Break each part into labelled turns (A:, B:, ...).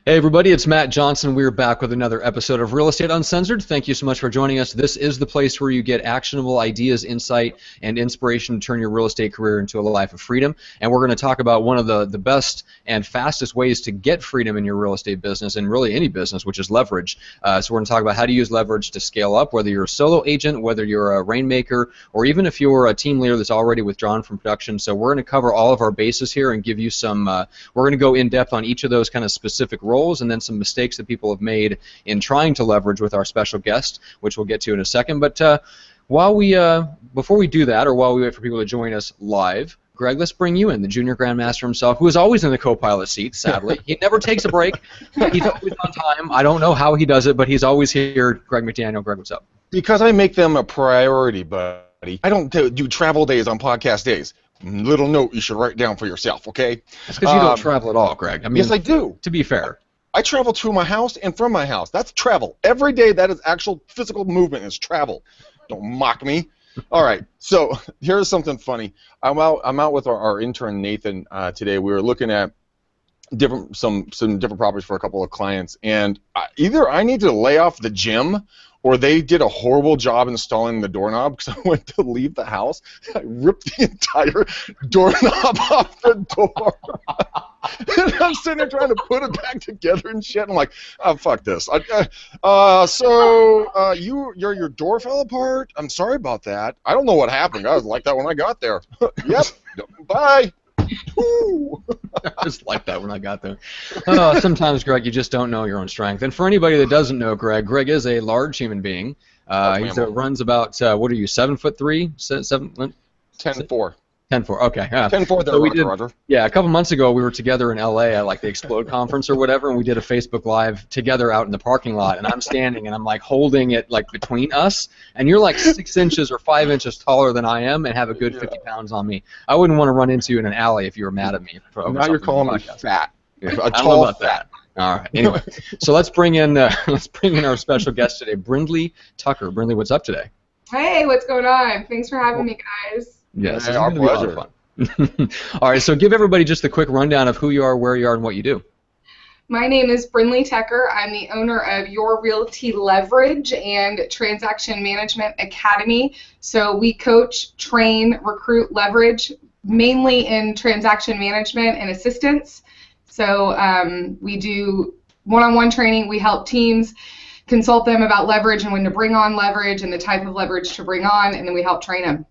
A: Hey everybody, it's Matt Johnson. We're back with another episode of Real Estate Uncensored. Thank you so much for joining us. This is the place where you get actionable ideas, insight, and inspiration to turn your real estate career into a life of freedom. And we're going to talk about one of the best and fastest ways to get freedom in your real estate business, and really any business, which is leverage. So we're going to talk about how to use leverage to scale up, whether you're a solo agent, whether you're a rainmaker, or even if you're a team leader that's already withdrawn from production. So we're going to cover all of our bases here and give you some, we're going to go in depth on each of those kind of specific roles, and then some mistakes that people have made in trying to leverage with our special guest, which we'll get to in a second. But before we do that, or while we wait for people to join us live, Greg, let's bring you in, the junior grandmaster himself, who is always in the co-pilot seat, sadly. He never takes a break. He's always on time. I don't know how he does it, but he's always here. Greg McDaniel. Greg, what's up?
B: Because I make them a priority, buddy. I don't do travel days on podcast days. Little note you should write down for yourself, okay?
A: That's because you don't travel at all, Greg. I mean,
B: yes, I do.
A: To be fair.
B: I travel to my house and from my house. That's travel. Every day that is actual physical movement is travel. Don't mock me. All right, so here's something funny. I'm out with our intern Nathan today. We were looking at some different properties for a couple of clients, and either I need to lay off the gym or they did a horrible job installing the doorknob, because I went to leave the house. I ripped the entire doorknob off the door. And I'm sitting there trying to put it back together and shit. I'm like, oh, fuck this. Your door fell apart? I'm sorry about that. I don't know what happened. I was like that when I got there. Yep. Bye.
A: I just like that when I got there. Sometimes, Greg, you just don't know your own strength. And for anybody that doesn't know Greg, Greg is a large human being. He runs about, what are you, 7'3"?
B: 10'4".
A: 10'4", okay.
B: 10'4",
A: so
B: Roger.
A: Yeah, a couple months ago we were together in LA at like the Explode conference or whatever, and we did a Facebook Live together out in the parking lot, and I'm standing and I'm like holding it like between us, and you're like 6 inches or 5 inches taller than I am and have a good 50 pounds on me. I wouldn't want to run into you in an alley if you were mad at me.
B: Now you're calling me fat.
A: A tall fat. All right. Anyway, so let's bring in our special guest today, Brindley Tucker. Brindley, what's up today?
C: Hey, what's going on? Thanks for having me, guys.
A: Yes, it's our pleasure. Fun. All right, so give everybody just a quick rundown of who you are, where you are, and what you do.
C: My name is Brindley Tucker. I'm the owner of Your Realty Leverage and Transaction Management Academy. So we coach, train, recruit, leverage, mainly in transaction management and assistance. So we do one-on-one training. We help teams consult them about leverage and when to bring on leverage and the type of leverage to bring on, and then we help train them.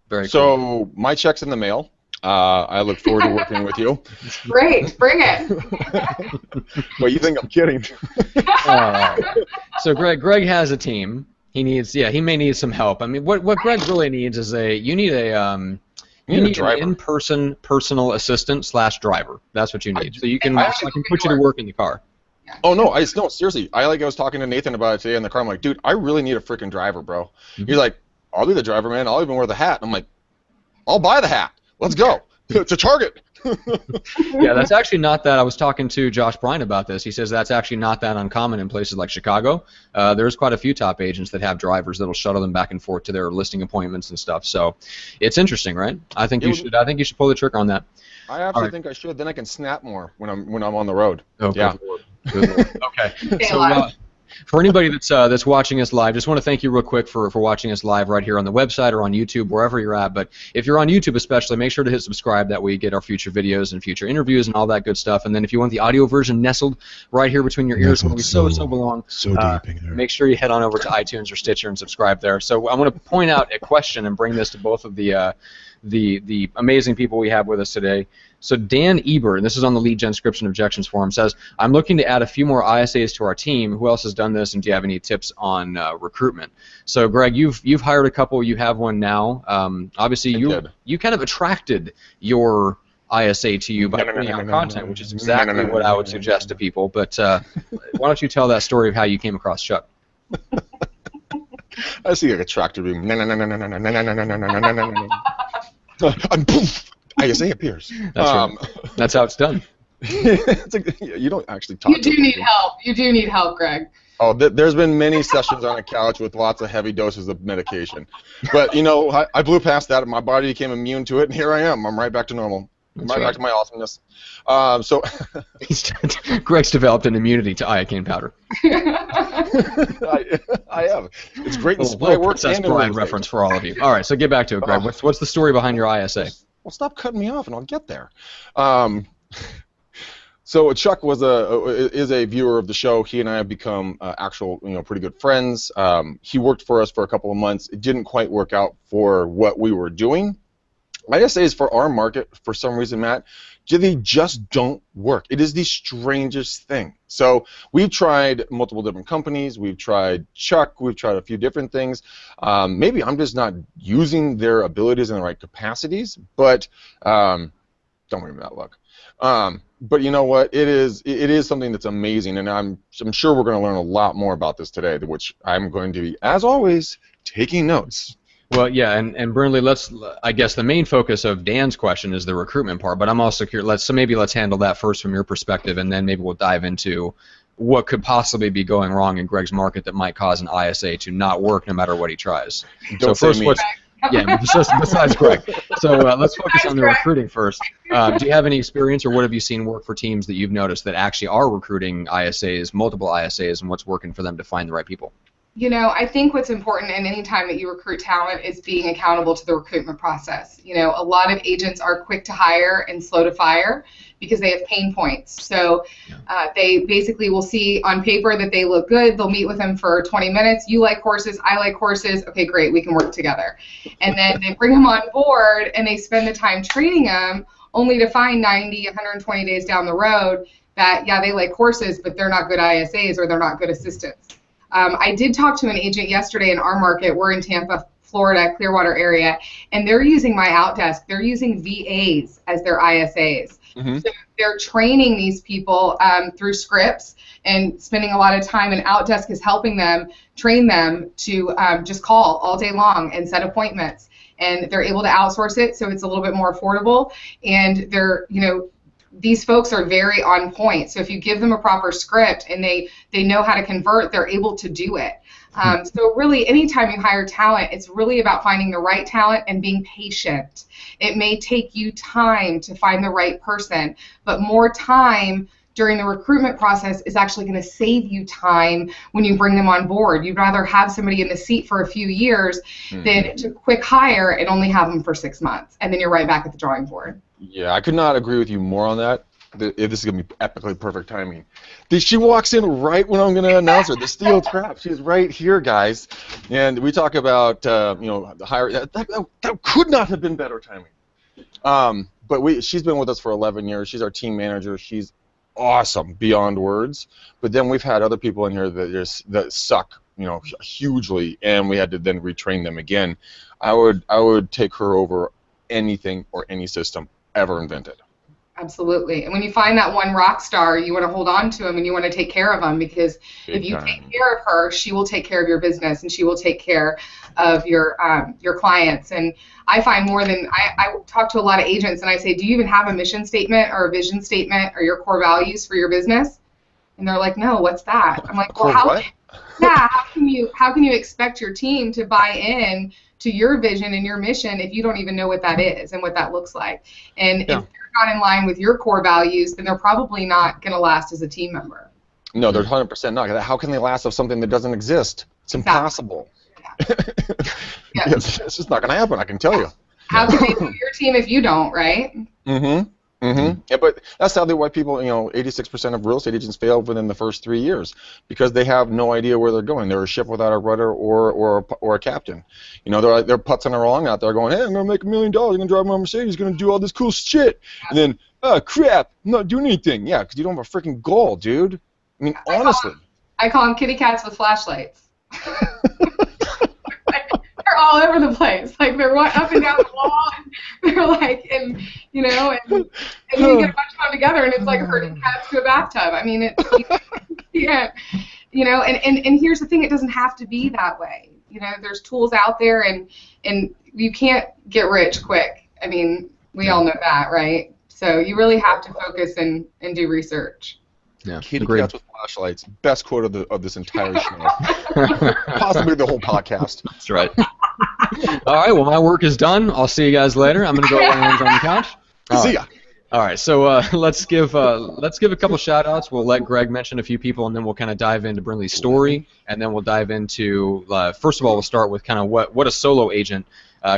A: Very
B: cool.
A: So
B: my check's in the mail. I look forward to working with you.
C: Great, bring it.
B: Well, you think I'm kidding?
A: So Greg has a team. He may need some help. I mean, what Greg really needs is you need an in-person personal assistant / driver. That's what you need. So you can I can put you to work in the car.
B: Oh no, seriously. I was talking to Nathan about it today in the car. I'm like, dude, I really need a freaking driver, bro. Mm-hmm. He's like, I'll be the driver, man. I'll even wear the hat. I'm like, I'll buy the hat. Let's go. It's a Target.
A: Yeah, that's actually not that. I was talking to Josh Bryan about this. He says that's actually not that uncommon in places like Chicago. There's quite a few top agents that have drivers that'll shuttle them back and forth to their listing appointments and stuff. So it's interesting, right? I think you should pull the trigger on that.
B: I actually think I should. Then I can snap more when I'm on the road.
A: Oh,
B: yeah.
A: Good Lord. Okay. So, for anybody that's watching us live, just want to thank you real quick for watching us live right here on the website or on YouTube, wherever you're at. But if you're on YouTube especially, make sure to hit subscribe. That way you get our future videos and future interviews and all that good stuff. And then if you want the audio version nestled right here between your ears where we so belong,
D: so deep in there.
A: Make sure you head on over to iTunes or Stitcher and subscribe there. So I want to point out a question and bring this to both of the amazing people we have with us today. So Dan Eber, and this is on the lead gen description objections forum, says, I'm looking to add a few more ISAs to our team. Who else has done this, and do you have any tips on recruitment? So Greg, you've hired a couple. You have one now. Obviously, you kind of attracted your ISA to you by putting out content, which is exactly what I would suggest to people. But why don't you tell that story of how you came across Chuck?
B: I see like a tractor beam. And poof, ISA appears.
A: That's how it's done.
B: It's like, you don't actually talk.
C: You do need help. You do need help, Greg.
B: Oh, there's been many sessions on a couch with lots of heavy doses of medication. But, you know, I blew past that, and my body became immune to it, and here I am. I'm right back to normal. Back to my awesomeness. So
A: Greg's developed an immunity to iocane powder.
B: I have. It's great in spy
A: Little
B: work
A: Princess
B: and in
A: Bride
B: real estate.
A: reference for all of you. All right, so get back to it, Greg. What's the story behind your ISA?
B: Well, stop cutting me off, and I'll get there. So Chuck is a viewer of the show. He and I have become actual, pretty good friends. He worked for us for a couple of months. It didn't quite work out for what we were doing. ISAs for our market, for some reason, Matt, they just don't work. It is the strangest thing. So we've tried multiple different companies. We've tried Chuck. We've tried a few different things. Maybe I'm just not using their abilities in the right capacities, but don't worry about that luck. But you know what? It is something that's amazing, and I'm sure we're going to learn a lot more about this today, which I'm going to be, as always, taking notes.
A: Well, yeah, and Brindley, I guess the main focus of Dan's question is the recruitment part, but I'm also curious, so maybe let's handle that first from your perspective, and then maybe we'll dive into what could possibly be going wrong in Greg's market that might cause an ISA to not work no matter what he tries.
B: Don't
A: so first,
B: say me.
A: Besides Greg. So let's focus on the recruiting first. Do you have any experience, or what have you seen work for teams that you've noticed that actually are recruiting ISAs, multiple ISAs, and what's working for them to find the right people?
C: I think what's important in any time that you recruit talent is being accountable to the recruitment process. A lot of agents are quick to hire and slow to fire because they have pain points. So they basically will see on paper that they look good. They'll meet with them for 20 minutes. You like horses, I like horses. Okay, great, we can work together. And then they bring them on board and they spend the time training them only to find 90, 120 days down the road that, yeah, they like horses, but they're not good ISAs or they're not good assistants. I did talk to an agent yesterday in our market. We're in Tampa, Florida, Clearwater area, and they're using my Outdesk. They're using VAs as their ISAs. Mm-hmm. So they're training these people through scripts and spending a lot of time, and Outdesk is helping them train them to just call all day long and set appointments. And they're able to outsource it, so it's a little bit more affordable. And they're, these folks are very on point. So if you give them a proper script and they know how to convert, they're able to do it. So really, anytime you hire talent, it's really about finding the right talent and being patient. It may take you time to find the right person, but more time during the recruitment process is actually going to save you time when you bring them on board. You'd rather have somebody in the seat for a few years than to quick hire and only have them for 6 months, and then you're right back at the drawing board.
B: Yeah, I could not agree with you more on that. This is going to be epically perfect timing. She walks in right when I'm going to announce her. The steel trap. She's right here, guys. And we talk about, the hire. That could not have been better timing. But she's been with us for 11 years. She's our team manager. She's awesome beyond words. But then we've had other people in here that suck, hugely, and we had to then retrain them again. I would take her over anything or any system ever invented.
C: Absolutely. And when you find that one rock star, you want to hold on to them and you want to take care of them, because if you take care of her, she will take care of your business and she will take care of your clients. And I find more than I talk to a lot of agents and I say, do you even have a mission statement or a vision statement or your core values for your business? And they're like, no, what's that? I'm like, well, how can you expect your team to buy in to your vision and your mission if you don't even know what that is and what that looks like? And if they're not in line with your core values, then they're probably not going to last as a team member.
B: No, they're 100% not. How can they last of something that doesn't exist? It's impossible. Yeah. It's just not going to happen, I can tell you.
C: How can they be your team if you don't, right?
B: Mm-hmm. Mm-hmm. Yeah, but that's sadly why people, 86% of real estate agents fail within the first 3 years, because they have no idea where they're going. They're a ship without a rudder or a captain. They're putzing along out there going, hey, I'm going to make $1 million. I'm going to drive my Mercedes. Going to do all this cool shit. And then, oh, crap, I'm not doing anything. Yeah, because you don't have a freaking goal, dude. I mean, honestly.
C: I call them kitty cats with flashlights. They're all over the place. Like, they're up and down the wall, and they're like, and then you get a bunch of them together, and it's like herding cats to a bathtub. I mean, and here's the thing, it doesn't have to be that way. There's tools out there, and you can't get rich quick. I mean, we all know that, right? So you really have to focus and do research.
A: Yeah,
B: kitty cats with flashlights. Best quote of this entire show. Possibly the whole podcast.
A: That's right. All right, well, my work is done. I'll see you guys later. I'm going to go lounge on the couch.
B: See ya.
A: All right, so let's give a couple shout outs. We'll let Greg mention a few people, and then we'll kind of dive into Brindley's story, and then we'll dive into first of all, we'll start with kind of what a solo agent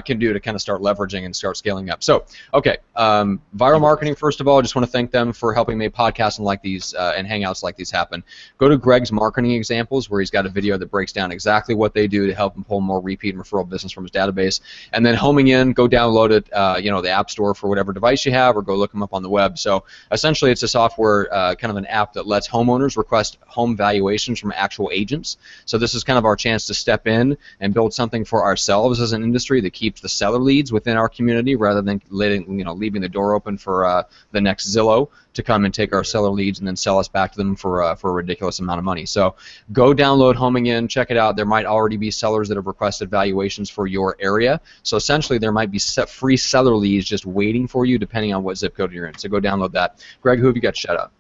A: can do to kind of start leveraging and start scaling up. So, okay, Viral Marketing, first of all, I just want to thank them for helping make podcasts like these and hangouts like these happen. Go to Greg's marketing examples where he's got a video that breaks down exactly what they do to help him pull more repeat and referral business from his database. And then homing in, go download it, the App Store for whatever device you have, or go look them up on the web. So essentially it's a software, kind of an app that lets homeowners request home valuations from actual agents. So this is kind of our chance to step in and build something for ourselves as an industry that keeps the seller leads within our community rather than leaving the door open for the next Zillow to come and take our seller leads and then sell us back to them for a ridiculous amount of money. So go download Homing In, check it out. There might already be sellers that have requested valuations for your area. So essentially there might be free seller leads just waiting for you depending on what zip code you're in. So go download that. Greg, who have you got to shout out?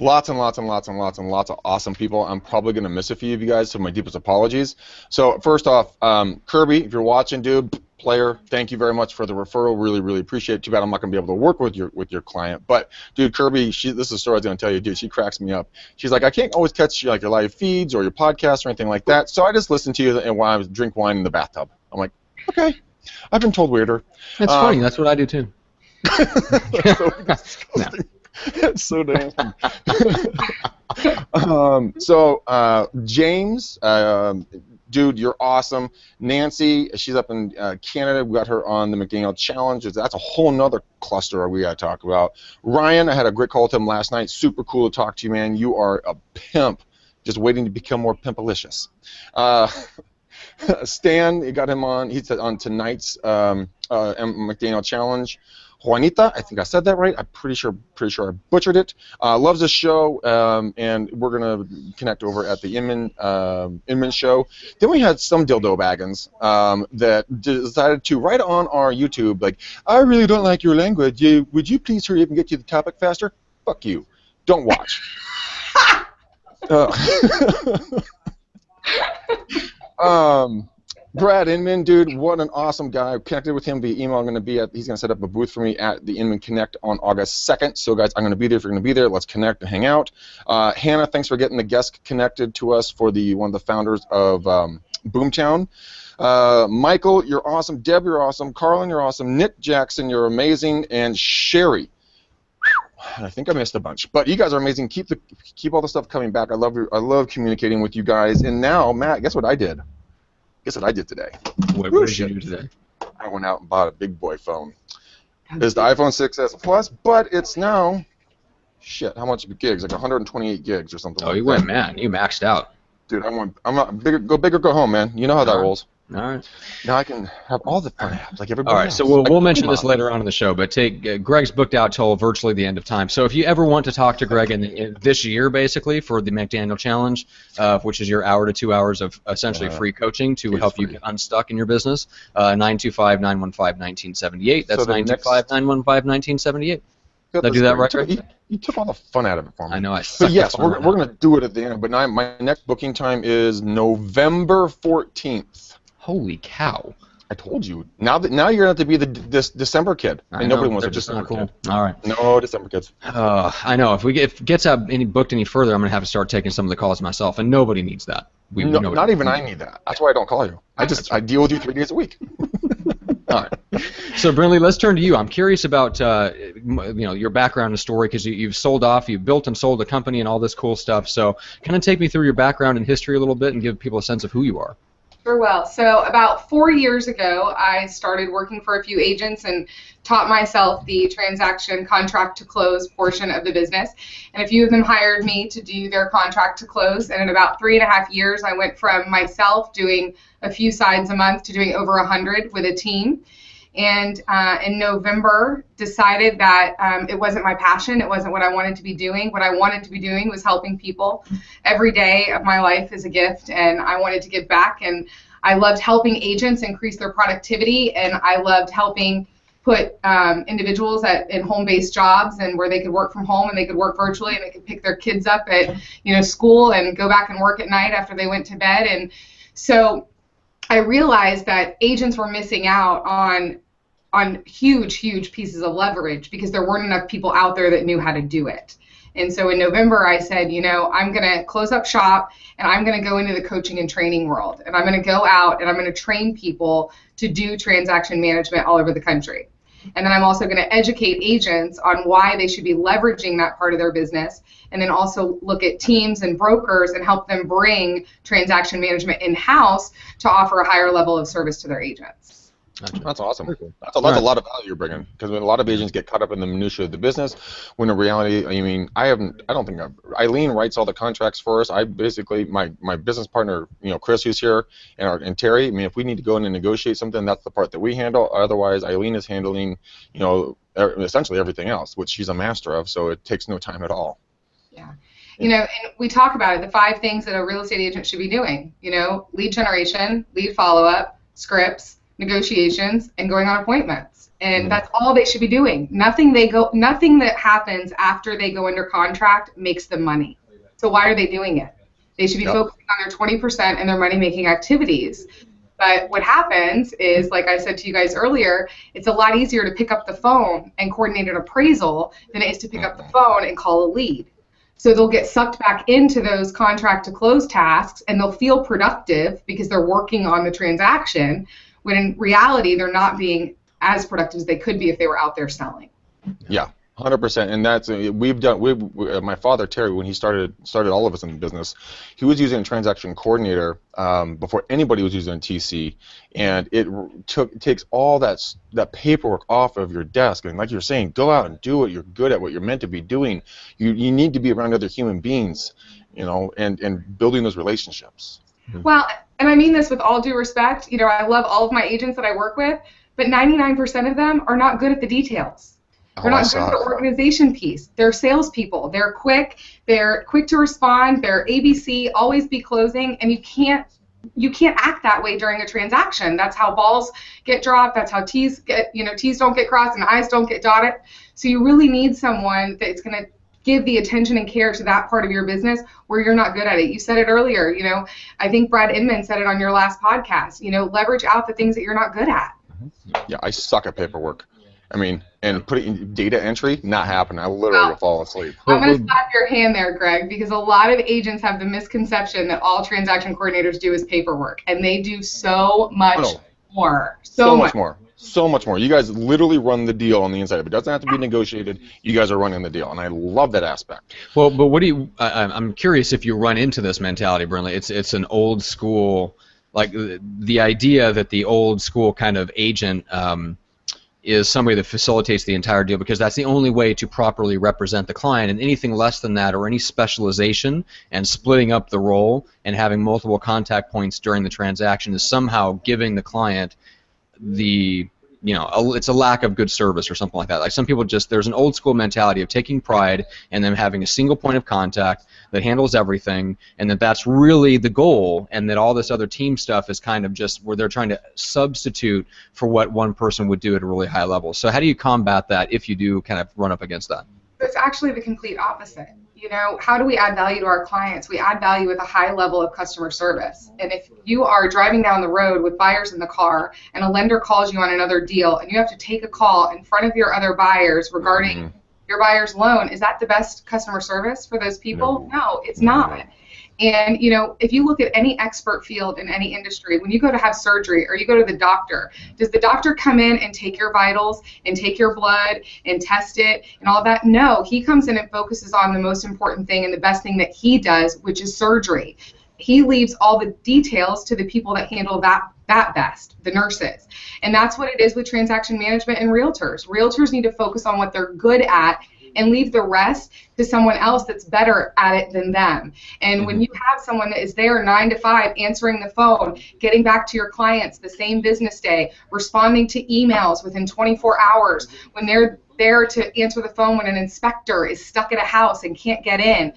B: Lots and lots and lots and lots and lots of awesome people. I'm probably going to miss a few of you guys, so my deepest apologies. So first off, Kirby, if you're watching, dude, player, thank you very much for the referral. Really, really appreciate it. Too bad I'm not going to be able to work with your client. But, dude, Kirby, this is a story I was going to tell you, dude. She cracks me up. She's like, I can't always catch your live feeds or your podcasts or anything like that, so I just listen to you while I drink wine in the bathtub. I'm like, okay. I've been told weirder.
A: That's funny. That's what I do, too.
B: That's so disgusting. It's so damn James, dude, you're awesome. Nancy, she's up in Canada. We got her on the McDaniel Challenge. That's a whole nother cluster we got to talk about. Ryan, I had a great call with him last night. Super cool to talk to you, man. You are a pimp, just waiting to become more pimpalicious. Stan, you got him on. He's on tonight's McDaniel Challenge. Juanita, I think I said that right. I'm pretty sure I butchered it. Loves the show, and we're gonna connect over at the Inman show. Then we had some dildo baggins that decided to write on our YouTube like, I really don't like your language. Would you please hurry up and get to the topic faster? Fuck you. Don't watch. Brad Inman, dude, what an awesome guy. I connected with him via email. He's going to set up a booth for me at the Inman Connect on August 2nd. So, guys, I'm going to be there. If you're going to be there, let's connect and hang out. Hannah, thanks for getting the guest connected to us for one of the founders of Boomtown. Michael, you're awesome. Deb, you're awesome. Carlin, you're awesome. Nick Jackson, you're amazing. And Sherry. I think I missed a bunch, but you guys are amazing. Keep all the stuff coming back. I love communicating with you guys. And now, Matt, guess what I did? Guess what I did today?
A: What did you do today?
B: I went out and bought a big boy phone. It's the iPhone 6s Plus, but it's now, shit, how much gigs? Like 128 gigs or something.
A: Oh, you went, man. You maxed out.
B: Dude, I'm not bigger. Go big or go home, man. You know how that rolls.
A: All right.
B: Now I can have all the fun apps like everybody else.
A: All right, so we'll mention this later on in the show, but Greg's booked out till virtually the end of time. So if you ever want to talk to Greg in this year, basically, for the McDaniel Challenge, which is your hour to 2 hours of essentially free coaching to help you get unstuck in your business, 925-915-1978. That's 925-915-1978. Did I do that right?
B: You took all the fun out of it for me.
A: I know.
B: But yes, we're going to do it at the end. But my next booking time is November 14th.
A: Holy cow!
B: I told you. Now you're going to have to be this December kid, and nobody wants a December kid.
A: All right.
B: No December kids.
A: I know. If it gets booked any further, I'm going to have to start taking some of the calls myself, and nobody needs that.
B: Not even I need that. That's why I don't call you. I deal with you 3 days a week.
A: All right. So, Brindley, let's turn to you. I'm curious about your background and story because you've sold off, you've built and sold a company and all this cool stuff. So, kind of take me through your background and history a little bit and give people a sense of who you are.
C: Sure will. So about 4 years ago, I started working for a few agents and taught myself the transaction contract to close portion of the business. And a few of them hired me to do their contract to close. And in about 3.5 years, I went from myself doing a few sides a month to doing over 100 with a team. And in November, decided that it wasn't my passion. It wasn't what I wanted to be doing. What I wanted to be doing was helping people. Every day of my life is a gift, and I wanted to give back. And I loved helping agents increase their productivity, and I loved helping put individuals in home-based jobs and where they could work from home and they could work virtually and they could pick their kids up at school and go back and work at night after they went to bed. And so I realized that agents were missing out on on huge pieces of leverage because there weren't enough people out there that knew how to do it. And so in November, I said, I'm going to close up shop and I'm going to go into the coaching and training world. And I'm going to go out and I'm going to train people to do transaction management all over the country. And then I'm also going to educate agents on why they should be leveraging that part of their business. And then also look at teams and brokers and help them bring transaction management in-house to offer a higher level of service to their agents.
B: Gotcha. That's awesome. That's a lot of value you're bringing, because a lot of agents get caught up in the minutiae of the business, when in reality, Eileen writes all the contracts for us. I basically, my business partner, Chris, who's here, and Terry, if we need to go in and negotiate something, that's the part that we handle. Otherwise, Eileen is handling, essentially everything else, which she's a master of, so it takes no time at all.
C: Yeah. And we talk about it, the 5 things that a real estate agent should be doing, lead generation, lead follow-up, scripts, negotiations, and going on appointments. And that's all they should be doing. Nothing that happens after they go under contract makes them money. So why are they doing it? They should be focusing on their 20% and their money-making activities. But what happens is, like I said to you guys earlier, it's a lot easier to pick up the phone and coordinate an appraisal than it is to pick up the phone and call a lead. So they'll get sucked back into those contract to close tasks, and they'll feel productive because they're working on the transaction, when in reality they're not being as productive as they could be if they were out there selling.
B: Yeah, 100%. And that's my father Terry, when he started all of us in the business, he was using a transaction coordinator before anybody was using a TC, and it takes all that paperwork off of your desk. And like you're saying, go out and do what you're good at, what you're meant to be doing. You need to be around other human beings, and building those relationships.
C: Well, and I mean this with all due respect, I love all of my agents that I work with, but 99% of them are not good at the details. They're not good at the organization piece. They're salespeople. They're quick to respond, they're ABC, always be closing, and you can't act that way during a transaction. That's how balls get dropped, that's how T's don't get crossed and I's don't get dotted. So you really need someone that's going to give the attention and care to that part of your business where you're not good at it. You said it earlier, I think Brad Inman said it on your last podcast, leverage out the things that you're not good at.
B: Yeah, I suck at paperwork. And putting data entry, not happening. I literally will fall asleep.
C: I'm going to slap your hand there, Greg, because a lot of agents have the misconception that all transaction coordinators do is paperwork, and they do so much more. So much more.
B: So much more. You guys literally run the deal on the inside. If it doesn't have to be negotiated, you guys are running the deal, and I love that aspect.
A: Well, but what do you? I'm curious if you run into this mentality, Brindley. It's an old school, like the idea that the old school kind of agent is somebody that facilitates the entire deal because that's the only way to properly represent the client, and anything less than that or any specialization and splitting up the role and having multiple contact points during the transaction is somehow giving the client it's a lack of good service or something like that. Like some people there's an old school mentality of taking pride and them having a single point of contact that handles everything, and that's really the goal, and that all this other team stuff is kind of just where they're trying to substitute for what one person would do at a really high level. So how do you combat that if you do kind of run up against that?
C: It's actually the complete opposite. How do we add value to our clients? We add value with a high level of customer service. And if you are driving down the road with buyers in the car and a lender calls you on another deal and you have to take a call in front of your other buyers regarding your buyer's loan, is that the best customer service for those people? No, it's not. And, if you look at any expert field in any industry, when you go to have surgery or you go to the doctor, does the doctor come in and take your vitals and take your blood and test it and all that? No, he comes in and focuses on the most important thing and the best thing that he does, which is surgery. He leaves all the details to the people that handle that best, the nurses. And that's what it is with transaction management and realtors. Realtors need to focus on what they're good at and leave the rest to someone else that's better at it than them. And when you have someone that is there 9 to 5, answering the phone, getting back to your clients the same business day, responding to emails within 24 hours, when they're there to answer the phone when an inspector is stuck at a house and can't get in,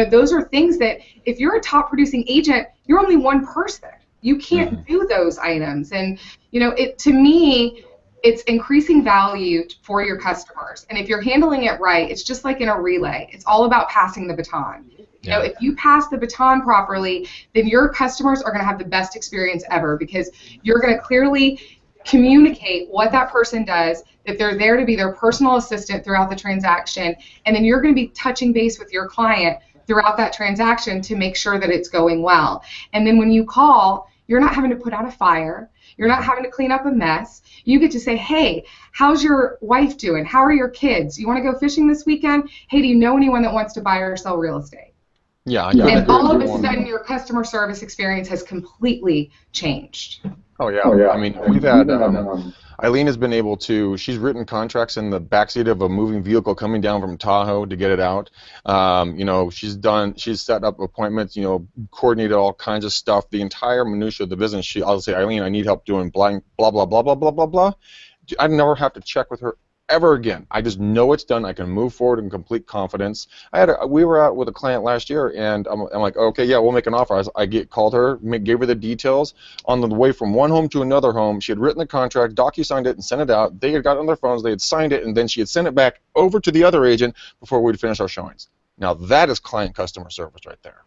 C: those are things that if you're a top producing agent, you're only one person. You can't do those items. And, to me, it's increasing value for your customers. And if you're handling it right, it's just like in a relay. It's all about passing the baton. If you pass the baton properly, then your customers are going to have the best experience ever because you're going to clearly communicate what that person does, that they're there to be their personal assistant throughout the transaction, and then you're going to be touching base with your client throughout that transaction to make sure that it's going well. And then when you call, you're not having to put out a fire. You're not having to clean up a mess. You get to say, hey, how's your wife doing? How are your kids? You want to go fishing this weekend? Hey, do you know anyone that wants to buy or sell real estate?
B: Yeah.
C: And all of a sudden, your customer service experience has completely changed.
B: Oh yeah. I mean, we've had Eileen has been able to. She's written contracts in the backseat of a moving vehicle coming down from Tahoe to get it out. You know, she's set up appointments. You know, coordinated all kinds of stuff. The entire minutia of the business. I'll say, Eileen, I need help doing blah blah blah blah blah blah blah blah. I never have to check with her ever again. I just know it's done. I can move forward in complete confidence. We were out with a client last year, and I'm like, okay, yeah, we'll make an offer. Called her, gave her the details. On the way from one home to another home, she had written the contract, docu-signed it, and sent it out. They had got it on their phones, they had signed it, and then she had sent it back over to the other agent before we'd finish our showings. Now that is client customer service right there.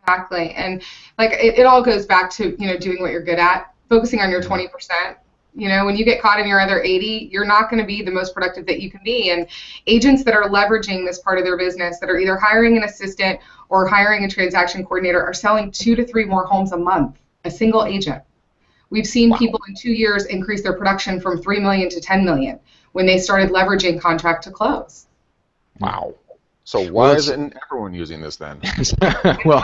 C: Exactly, and like it all goes back to, you know, doing what you're good at, focusing on your 20%. You know, when you get caught in your other 80, you're not going to be the most productive that you can be. And agents that are leveraging this part of their business, that are either hiring an assistant or hiring a transaction coordinator, are selling 2 to 3 more homes a month, a single agent. We've seen people in 2 years increase their production from 3 million to 10 million when they started leveraging contract to close.
B: Wow. So why isn't everyone using this then?
A: Well,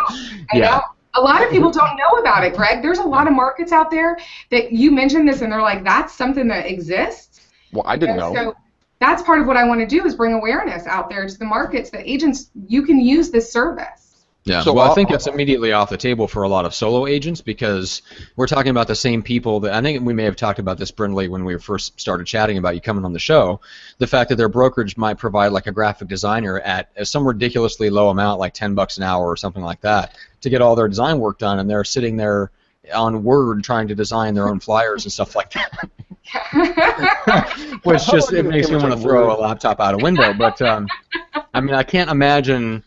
A: yeah.
C: A lot of people don't know about it, Greg. There's a lot of markets out there that you mentioned this and they're like, that's something that exists.
B: Well, I didn't know.
C: So that's part of what I want to do, is bring awareness out there to the markets that agents, you can use this service.
A: Yeah, so well, I think it's immediately off the table for a lot of solo agents, because we're talking about the same people that, I think we may have talked about this, Brindley, when we first started chatting about you coming on the show, the fact that their brokerage might provide like a graphic designer at some ridiculously low amount, like $10 an hour or something like that, to get all their design work done, and they're sitting there on Word trying to design their own flyers and stuff like that. Which just, it makes me want to throw a laptop out a window. But I mean, I can't imagine,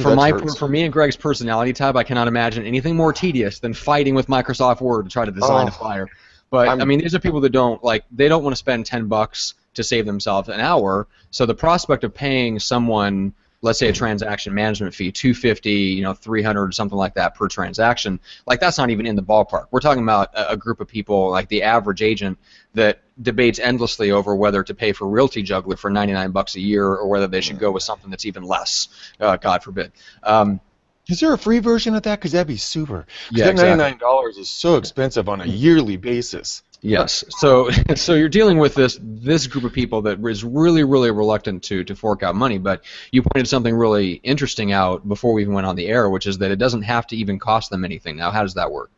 A: for me and Greg's personality type, I cannot imagine anything more tedious than fighting with Microsoft Word to try to design a flyer. But I mean, these are people that don't want to spend $10 to save themselves an hour. So the prospect of paying someone, let's say a transaction management fee, $250, $300, something like that per transaction, like that's not even in the ballpark. We're talking about a group of people, like the average agent, that debates endlessly over whether to pay for Realty Juggler for $99 a year or whether they should go with something that's even less, God forbid.
B: Is there a free version of that? Because that'd be super.
A: Yeah,
B: that $99 is so expensive on a yearly basis.
A: Yes. So you're dealing with this group of people that is really, really reluctant to fork out money. But you pointed something really interesting out before we even went on the air, which is that it doesn't have to even cost them anything. Now, how does that work?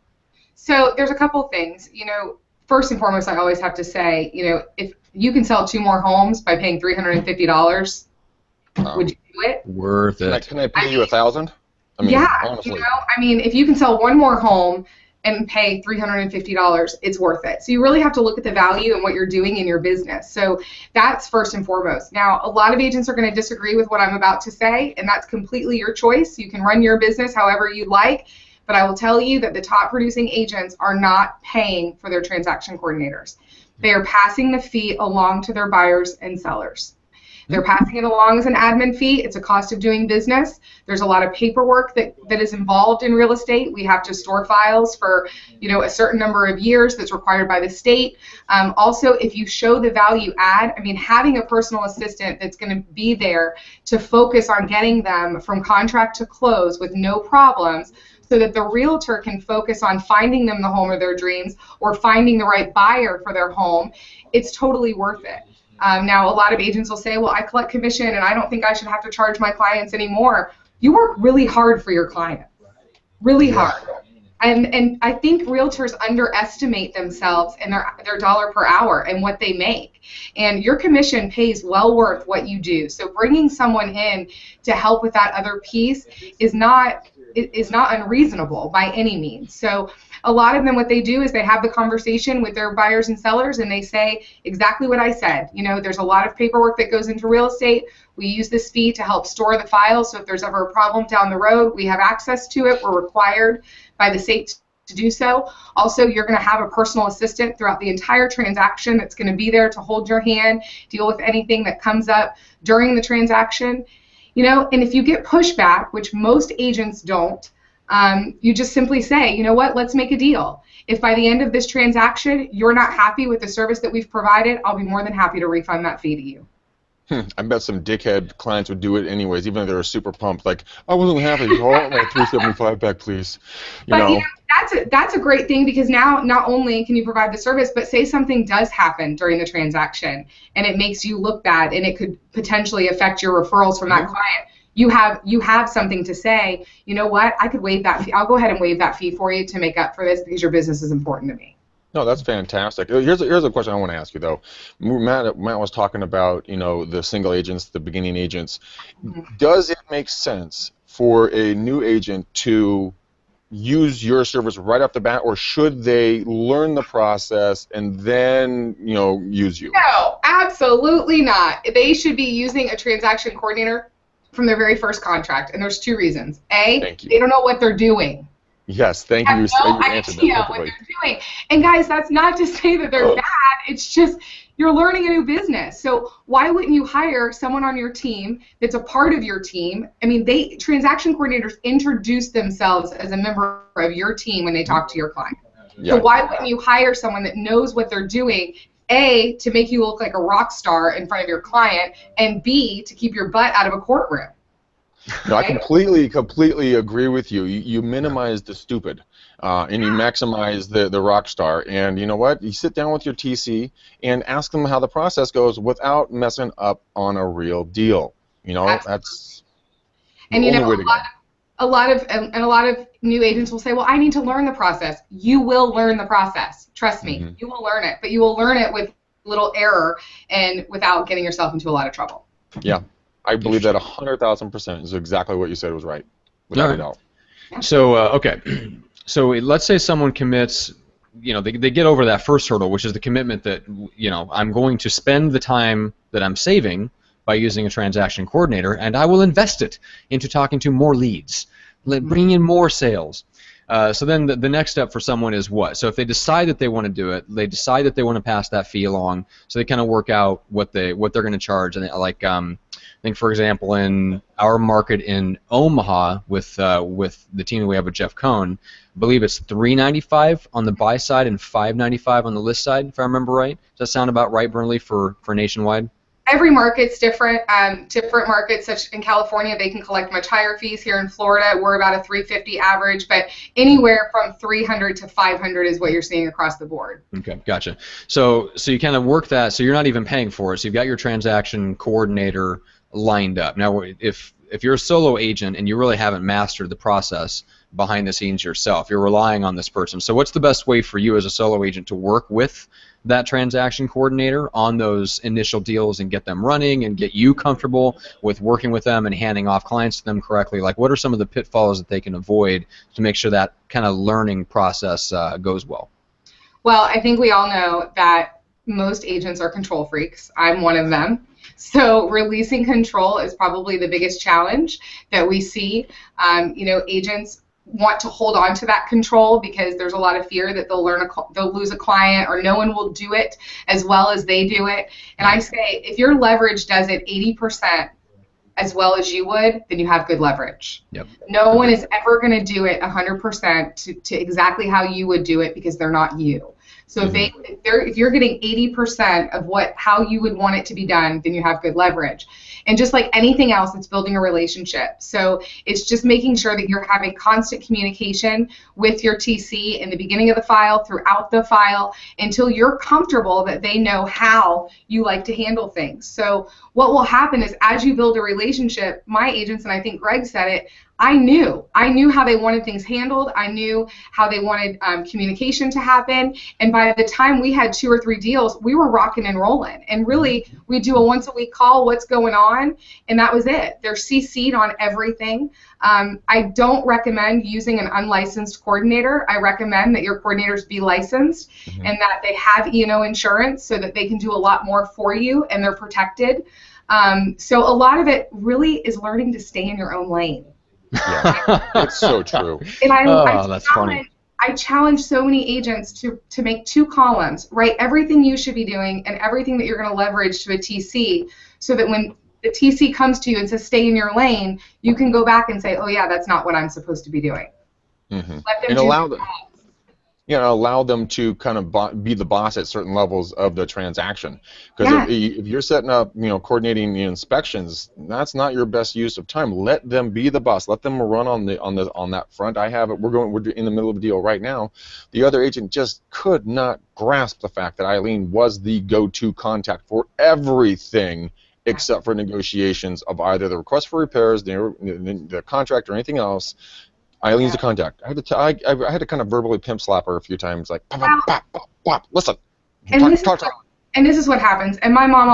C: So there's a couple things. First and foremost, I always have to say, if you can sell 2 more homes by paying $350, would you do it?
A: Worth it.
B: Can I pay you $1,000? I mean,
C: yeah.
B: Honestly.
C: If you can sell 1 more home and pay $350, it's worth it. So you really have to look at the value and what you're doing in your business. So that's first and foremost. Now, a lot of agents are going to disagree with what I'm about to say, and that's completely your choice. You can run your business however you like, but I will tell you that the top producing agents are not paying for their transaction coordinators. They are passing the fee along to their buyers and sellers. They're passing it along as an admin fee. It's a cost of doing business. There's a lot of paperwork that is involved in real estate. We have to store files for a certain number of years that's required by the state. Also, if you show the value add, having a personal assistant that's going to be there to focus on getting them from contract to close with no problems, so that the realtor can focus on finding them the home of their dreams or finding the right buyer for their home, it's totally worth it. Now, a lot of agents will say, well, I collect commission and I don't think I should have to charge my clients anymore. You work really hard for your client, really hard. And I think realtors underestimate themselves and their dollar per hour and what they make. And your commission pays well worth what you do. So bringing someone in to help with that other piece is not unreasonable by any means. So a lot of them, what they do is they have the conversation with their buyers and sellers, and they say exactly what I said. There's a lot of paperwork that goes into real estate. We use this fee to help store the files, so if there's ever a problem down the road, we have access to it. We're required by the state to do so. Also, you're going to have a personal assistant throughout the entire transaction that's going to be there to hold your hand, deal with anything that comes up during the transaction. And if you get pushback, which most agents don't, you just simply say, you know what, let's make a deal. If by the end of this transaction you're not happy with the service that we've provided, I'll be more than happy to refund that fee to you.
B: I bet some dickhead clients would do it anyways, even if they were super pumped. Like, I wasn't happy. I want my $375 back, please.
C: That's a great thing, because now not only can you provide the service, but say something does happen during the transaction and it makes you look bad and it could potentially affect your referrals from that client. You have something to say. You know what? I could waive that fee. I'll go ahead and waive that fee for you to make up for this, because your business is important to me.
B: No, that's fantastic. Here's a question I want to ask you, though. Matt was talking about, the single agents, the beginning agents. Does it make sense for a new agent to use your service right off the bat, or should they learn the process and then, use you?
C: No, absolutely not. They should be using a transaction coordinator from their very first contract, and there's two reasons. A, they don't know what they're doing.
B: Yes, thank you.
C: No idea what they're doing. And guys, that's not to say that they're bad. It's just you're learning a new business. So why wouldn't you hire someone on your team that's a part of your team? I mean, transaction coordinators introduce themselves as a member of your team when they talk to your client. Yeah. So why wouldn't you hire someone that knows what they're doing? A, to make you look like a rock star in front of your client, and B, to keep your butt out of a courtroom.
B: No, I completely agree with you. You minimize the stupid, and you maximize the rock star. And you know what? You sit down with your TC and ask them how the process goes without messing up on a real deal. That's the only way to go.
C: A lot of new agents will say, well, I need to learn the process. You will learn the process. Trust me, you will learn it. But you will learn it with little error and without getting yourself into a lot of trouble.
B: Yeah. I believe that 100,000% is exactly what you said was right, without a doubt.
A: So, okay. So let's say someone commits, they get over that first hurdle, which is the commitment that, I'm going to spend the time that I'm saving by using a transaction coordinator, and I will invest it into talking to more leads, bringing in more sales. So then the next step for someone is what? So if they decide that they want to do it, they decide that they want to pass that fee along, so they kind of work out what they're going to charge. And I think, for example, in our market in Omaha with the team that we have with Jeff Cohn, I believe it's $395 on the buy side and $595 on the list side, if I remember right. Does that sound about right, Brindley, for nationwide?
C: Every market's different. Different markets, such in California, they can collect much higher fees. Here in Florida, we're about a $350 average, but anywhere from $300 to $500 is what you're seeing across the board.
A: Okay, gotcha. So you kind of work that, so you're not even paying for it. So you've got your transaction coordinator lined up. Now, if you're a solo agent and you really haven't mastered the process behind the scenes yourself, you're relying on this person. So what's the best way for you as a solo agent to work with that transaction coordinator on those initial deals and get them running and get you comfortable with working with them and handing off clients to them correctly? Like, what are some of the pitfalls that they can avoid to make sure that kind of learning process goes well?
C: Well, I think we all know that most agents are control freaks. I'm one of them. So releasing control is probably the biggest challenge that we see. Agents want to hold on to that control because there's a lot of fear that they'll lose a client, or no one will do it as well as they do it. And I say, if your leverage does it 80% as well as you would, then you have good leverage. Yep. No one is ever going to do it 100% to exactly how you would do it, because they're not you. So if you're getting 80% of how you would want it to be done, then you have good leverage. And just like anything else, it's building a relationship. So it's just making sure that you're having constant communication with your TC in the beginning of the file, throughout the file, until you're comfortable that they know how you like to handle things. So what will happen is, as you build a relationship, my agents, and I think Greg said it, I knew how they wanted things handled. I knew how they wanted communication to happen. And by the time we had 2 or 3 deals, we were rocking and rolling. And really, we do a once-a-week call, what's going on, and that was it. They're CC'd on everything. I don't recommend using an unlicensed coordinator. I recommend that your coordinators be licensed and that they have E&O insurance so that they can do a lot more for you and they're protected. So a lot of it really is learning to stay in your own lane.
B: Yeah, it's so true.
C: And
A: that's funny.
C: I challenge so many agents to make 2 columns, write everything you should be doing and everything that you're going to leverage to a TC, so that when the TC comes to you and says stay in your lane, you can go back and say, oh yeah, that's not what I'm supposed to be doing.
B: Mm-hmm.
C: Let them
B: and
C: do
B: allow
C: that.
B: them, allow them to kind of be the boss at certain levels of the transaction. Because if you're setting up, coordinating the inspections, that's not your best use of time. Let them be the boss. Let them run on that front. We're in the middle of a deal right now. The other agent just could not grasp the fact that Eileen was the go-to contact for everything except for negotiations of either the request for repairs, the contract, or anything else. Eileen's the contact. I had to kind of verbally pimp slap her a few times, like, pop, pop, pop, pop, listen.
C: And this is what happens. And my mama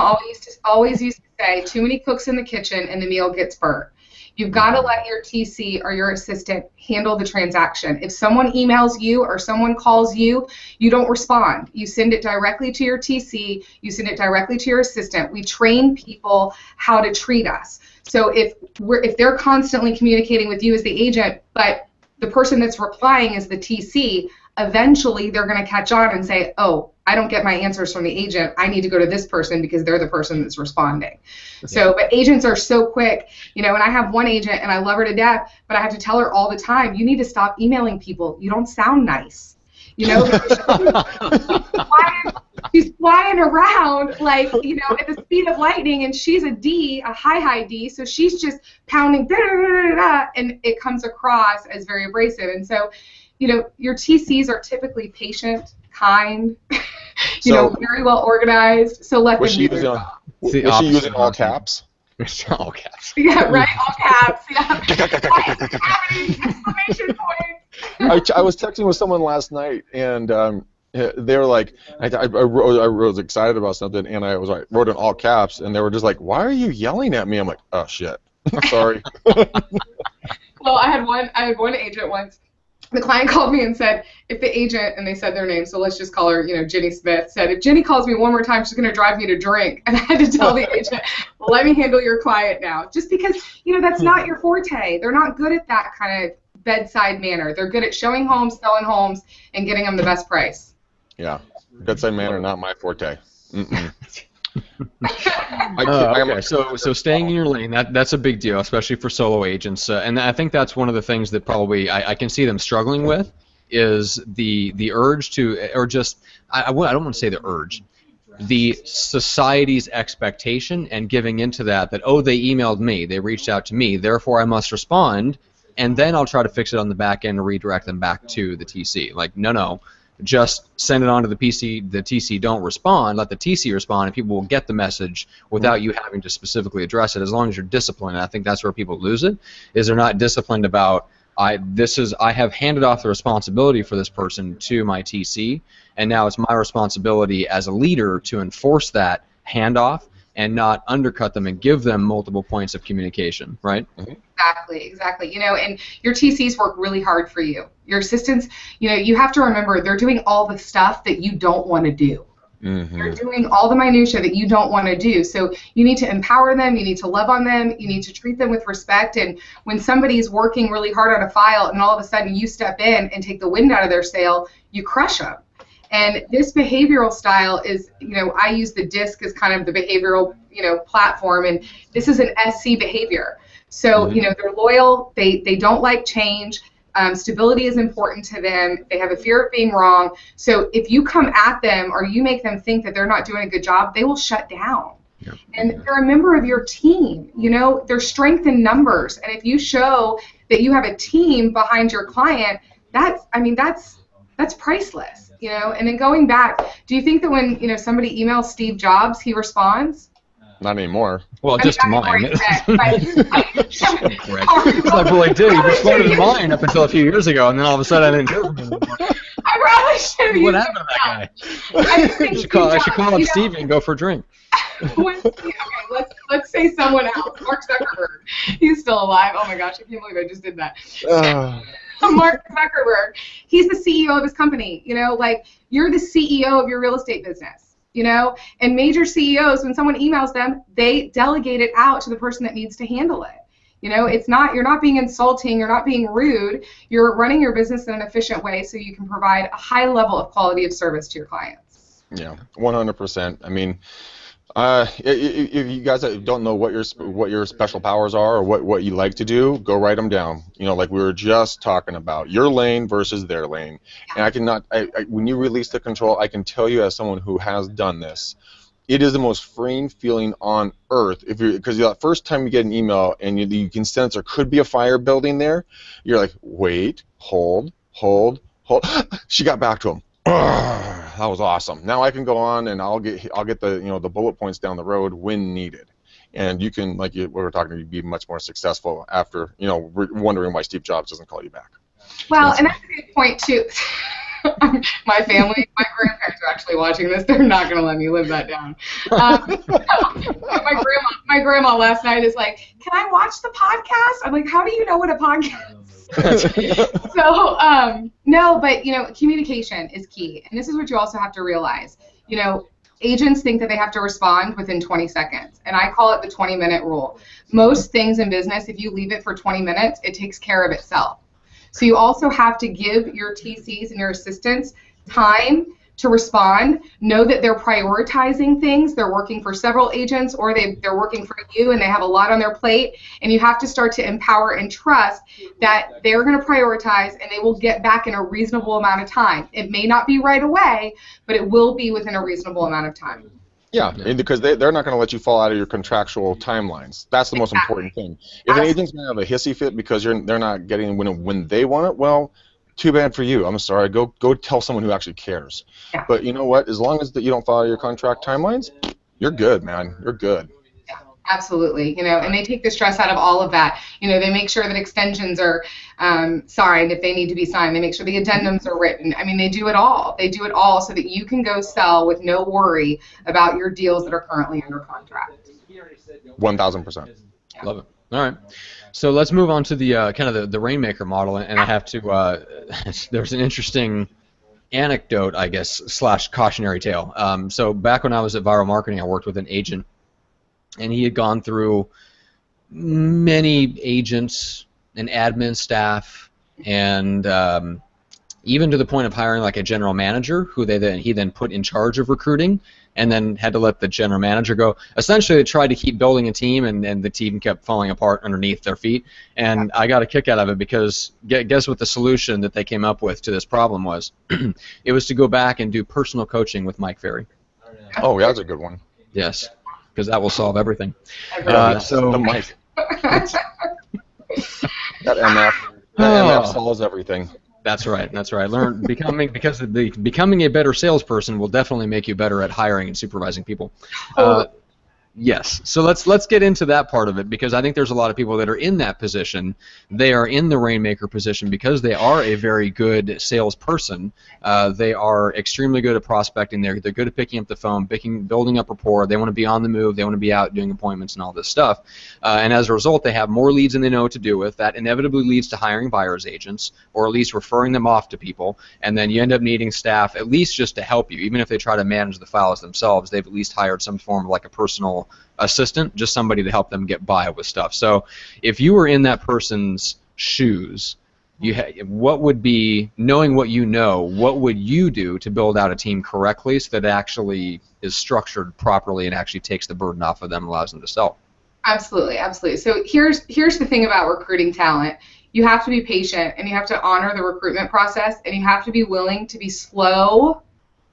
C: always used to say, too many cooks in the kitchen and the meal gets burnt. You've got to let your TC or your assistant handle the transaction. If someone emails you or someone calls you, you don't respond. You send it directly to your TC. You send it directly to your assistant. We train people how to treat us. So if they're constantly communicating with you as the agent, but the person that's replying is the TC, eventually they're going to catch on and say, oh, I don't get my answers from the agent. I need to go to this person because they're the person that's responding. Okay. So, but agents are so quick, and I have one agent and I love her to death, but I have to tell her all the time, you need to stop emailing people. You don't sound nice. She's flying around like, at the speed of lightning, and she's a D, a high D, so she's just pounding, and it comes across as very abrasive. And so, your TCs are typically patient, kind, very well organized, so let them do their job.
B: Was she using all caps?
A: All caps.
C: Yeah, right, all caps, yeah. Exclamation point.
B: I was texting with someone last night, and they were like, I was excited about something, and I wrote in all caps, and they were just like, why are you yelling at me? I'm like, oh shit, sorry.
C: Well, I had one agent once. The client called me and said, if the agent, and they said their name, so let's just call her, Jenny Smith, said, if Jenny calls me one more time, she's going to drive me to drink. And I had to tell the agent, well, let me handle your client now. Just because, that's not your forte. They're not good at that kind of bedside manner. They're good at showing homes, selling homes, and getting them the best price.
B: Yeah, bedside manner, not my forte. Mm-mm.
A: Okay. So staying in your lane, that's a big deal, especially for solo agents. And I think that's one of the things that probably I can see them struggling with is the urge to, or just, I don't want to say the urge, the society's expectation and giving into that, oh, they emailed me, they reached out to me, therefore I must respond, and then I'll try to fix it on the back end and redirect them back to the TC. Like, no. Just send it on to the PC. The TC don't respond. Let the TC respond, and people will get the message without you having to specifically address it. As long as you're disciplined, and I think that's where people lose it. Is they're not disciplined about I have handed off the responsibility for this person to my TC, and now it's my responsibility as a leader to enforce that handoff and not undercut them and give them multiple points of communication, right?
C: Mm-hmm. Exactly. And your TCs work really hard for you. Your assistants, you have to remember they're doing all the stuff that you don't want to do. Mm-hmm. They're doing all the minutia that you don't want to do. So you need to empower them. You need to love on them. You need to treat them with respect. And when somebody's working really hard on a file and all of a sudden you step in and take the wind out of their sail, you crush them. And this behavioral style is, I use the DISC as kind of the behavioral, platform, and this is an SC behavior. So, they're loyal, they don't like change, stability is important to them, they have a fear of being wrong. So if you come at them or you make them think that they're not doing a good job, they will shut down. Yep. And they're a member of your team, there's strength in numbers. And if you show that you have a team behind your client, that's priceless. And then going back, do you think that when, somebody emails Steve Jobs, he responds?
B: Not anymore.
A: Well, just to mine. I really did. He responded to mine up until a few years ago, and then all of a sudden I didn't hear from him anymore.
C: I probably should have.
A: What happened to that guy? I should call up Stevie and go for a drink.
C: Okay, let's say someone else. Mark Zuckerberg. He's still alive. Oh my gosh, I can't believe I just did that. Mark Zuckerberg. He's the CEO of his company. You're the CEO of your real estate business. And major CEOs, when someone emails them, they delegate it out to the person that needs to handle it. You know, you're not being insulting, you're not being rude, you're running your business in an efficient way so you can provide a high level of quality of service to your clients.
B: Yeah, 100%. I mean, if you guys don't know what your special powers are or what you like to do, go write them down. You know, like we were just talking about, your lane versus their lane. And when you release the control, I can tell you as someone who has done this, it is the most freeing feeling on earth. Because the first time you get an email and you can sense there could be a fire building there, you're like, wait, hold. She got back to him. That was awesome. Now I can go on and I'll get the the bullet points down the road when needed, and you can, like we were talking, be much more successful after wondering why Steve Jobs doesn't call you back.
C: Well, and that's a good point too. My family, my grandparents are actually watching this. They're not going to let me live that down. My grandma last night is like, "Can I watch the podcast?" I'm like, "How do you know what a podcast is?" So, no, but communication is key, and this is what you also have to realize. Agents think that they have to respond within 20 seconds, and I call it the 20-minute rule. Most things in business, if you leave it for 20 minutes, it takes care of itself. So you also have to give your TCs and your assistants time to respond. Know that they're prioritizing things. They're working for several agents, or they're working for you and they have a lot on their plate. And you have to start to empower and trust that they're going to prioritize and they will get back in a reasonable amount of time. It may not be right away, but it will be within a reasonable amount of time.
B: Yeah, because they're not going to let you fall out of your contractual timelines. That's the most important thing. If an agent's going to have a hissy fit because they're not getting when they want it, well, too bad for you. I'm sorry. Go tell someone who actually cares.
C: Yeah.
B: But you know what? As long as you don't follow your contract timelines, you're good, man. You're good.
C: Yeah, absolutely. And they take the stress out of all of that. They make sure that extensions are signed if they need to be signed. They make sure the addendums are written. I mean, they do it all. They do it all so that you can go sell with no worry about your deals that are currently under contract.
B: 1,000%.
A: Love it. All right. So let's move on to the kind of the Rainmaker model, and I have to. There's an interesting anecdote, I guess, / cautionary tale. So back when I was at Viral Marketing, I worked with an agent, and he had gone through many agents and admin staff, and even to the point of hiring like a general manager, who he then put in charge of recruiting, and then had to let the general manager go. Essentially, they tried to keep building a team, and the team kept falling apart underneath their feet. And I got a kick out of it because guess what the solution that they came up with to this problem was? It was to go back and do personal coaching with Mike Ferry.
B: Oh, yeah, that's a good one.
A: Yes, because that will solve everything.
B: So the Mike. That MF solves everything.
A: That's right. That's right. Becoming a better salesperson will definitely make you better at hiring and supervising people. Yes. So let's get into that part of it, because I think there's a lot of people that are in that position. They are in the Rainmaker position because they are a very good salesperson. They are extremely good at prospecting. They're good at picking up the phone, building up rapport. They want to be on the move. They want to be out doing appointments and all this stuff. And as a result, they have more leads than they know what to do with. That inevitably leads to hiring buyer's agents, or at least referring them off to people. And then you end up needing staff at least just to help you. Even if they try to manage the files themselves, they've at least hired some form of like a personal assistant, just somebody to help them get by with stuff. So if you were in that person's shoes, what would be, knowing what you know, what would you do to build out a team correctly so that it actually is structured properly and actually takes the burden off of them and allows them to sell?
C: Absolutely, absolutely. So here's the thing about recruiting talent. You have to be patient, and you have to honor the recruitment process, and you have to be willing to be slow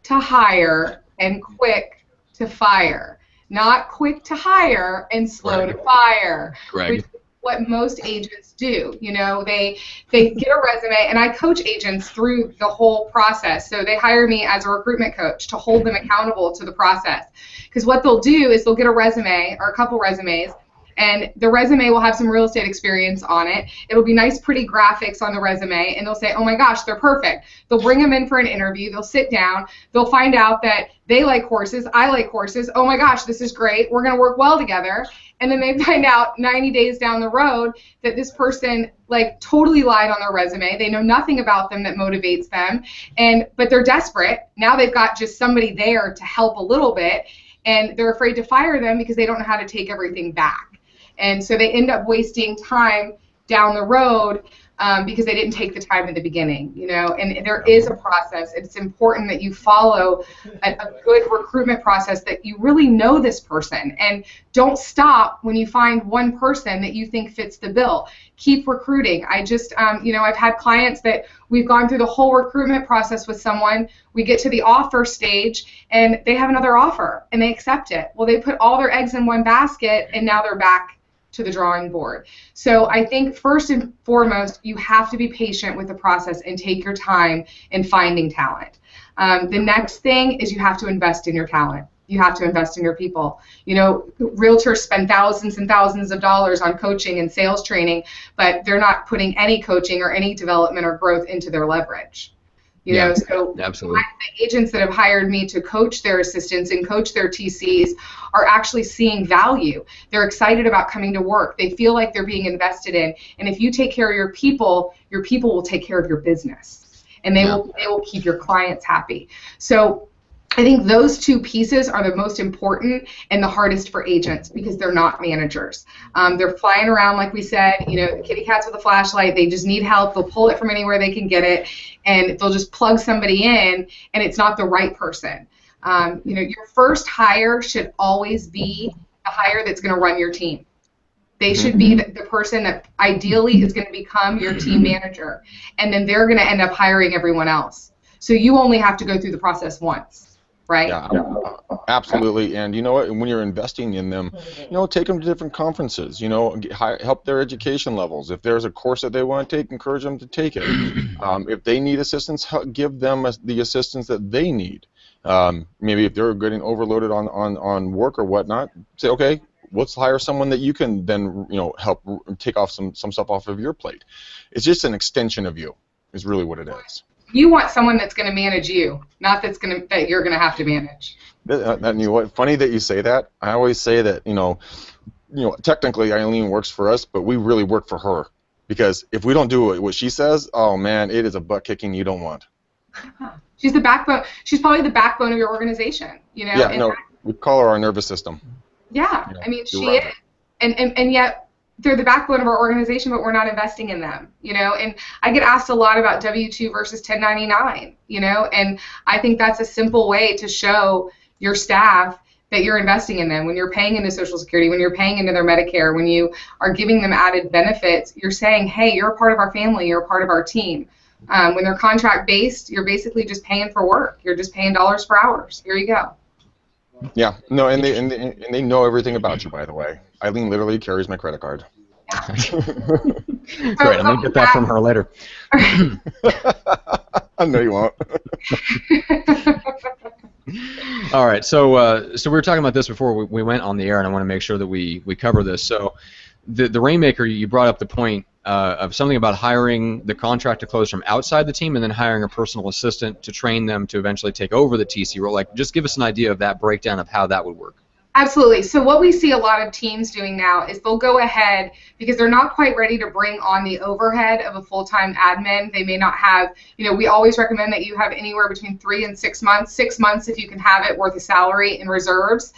C: to hire and quick to fire. Not quick to hire and slow to fire. Which is what most agents do. They get a resume, and I coach agents through the whole process. So they hire me as a recruitment coach to hold them accountable to the process. Because what they'll do is they'll get a resume or a couple resumes, and the resume will have some real estate experience on it. It'll be nice, pretty graphics on the resume, and they'll say, oh my gosh, they're perfect. They'll bring them in for an interview. They'll sit down. They'll find out that they like horses. I like horses. Oh my gosh, this is great. We're going to work well together. And then they find out 90 days down the road that this person totally lied on their resume. They know nothing about them that motivates them, but they're desperate. Now they've got just somebody there to help a little bit, and they're afraid to fire them because they don't know how to take everything back. And so they end up wasting time down the road because they didn't take the time in the beginning, you know. And there is a process. It's important that you follow a good recruitment process, that you really know this person, and don't stop when you find one person that you think fits the bill. Keep recruiting. I just, you know, I've had clients that we've gone through the whole recruitment process with someone. We get to the offer stage, and they have another offer, and they accept it. Well, they put all their eggs in one basket, and now they're back to the drawing board. So I think first and foremost, you have to be patient with the process and take your time in finding talent. The next thing is you have to invest in your talent. You have to invest in your people. You know, realtors spend thousands and thousands of dollars on coaching and sales training, but they're not putting any coaching or any development or growth into their leverage. You know, so
A: absolutely.
C: The agents that have hired me to coach their assistants and coach their TCs are actually seeing value. They're excited about coming to work. They feel like they're being invested in. And if you take care of your people will take care of your business. And they will keep your clients happy. So I think those two pieces are the most important and the hardest for agents, because they're not managers. They're flying around, like we said, you know, the kitty cats with a flashlight. They just need help. They'll pull it from anywhere they can get it, and they'll just plug somebody in, and it's not the right person. You know, your first hire should always be a hire that's going to run your team. They should be the person that ideally is going to become your team manager, and then they're going to end up hiring everyone else. So you only have to go through the process once. Right?
B: Yeah, absolutely. And you know what? When you're investing in them, you know, take them to different conferences. You know, help their education levels. If there's a course that they want to take, encourage them to take it. If they need assistance, give them the assistance that they need. Maybe if they're getting overloaded on work or whatnot, say, okay, let's hire someone that you can then, you know, help take off some stuff off of your plate. It's just an extension of you, is really what it is.
C: You want someone that's going to manage you, not that you're going to have to manage.
B: You know what? Funny that you say that. I always say that, you know, technically Eileen works for us, but we really work for her, because if we don't do what she says, oh man, it is a butt kicking you don't want.
C: She's the backbone. She's probably the backbone of your organization. You know.
B: Yeah. No, we call her our nervous system.
C: Yeah. I mean, she is, and yet. They're the backbone of our organization, but we're not investing in them, you know. And I get asked a lot about W-2 versus 1099, you know, and I think that's a simple way to show your staff that you're investing in them. When you're paying into Social Security, when you're paying into their Medicare, when you are giving them added benefits, you're saying, hey, you're a part of our family, you're a part of our team. When they're contract-based, you're basically just paying for work. You're just paying dollars for hours. Here you go.
B: Yeah, no, and they know everything about you, by the way. Eileen literally carries my credit card.
A: Great, I'm going to get that from her later.
B: I know you won't.
A: All right, so we were talking about this before we went on the air, and I want to make sure that we cover this. So the Rainmaker, you brought up the point of something about hiring the contract to close from outside the team and then hiring a personal assistant to train them to eventually take over the TC role. Like, just give us an idea of that breakdown of how that would work.
C: Absolutely. So what we see a lot of teams doing now is they'll go ahead, because they're not quite ready to bring on the overhead of a full-time admin. They may not have, you know, we always recommend that you have anywhere between 3 and 6 months, 6 months if you can have it, worth of salary in reserves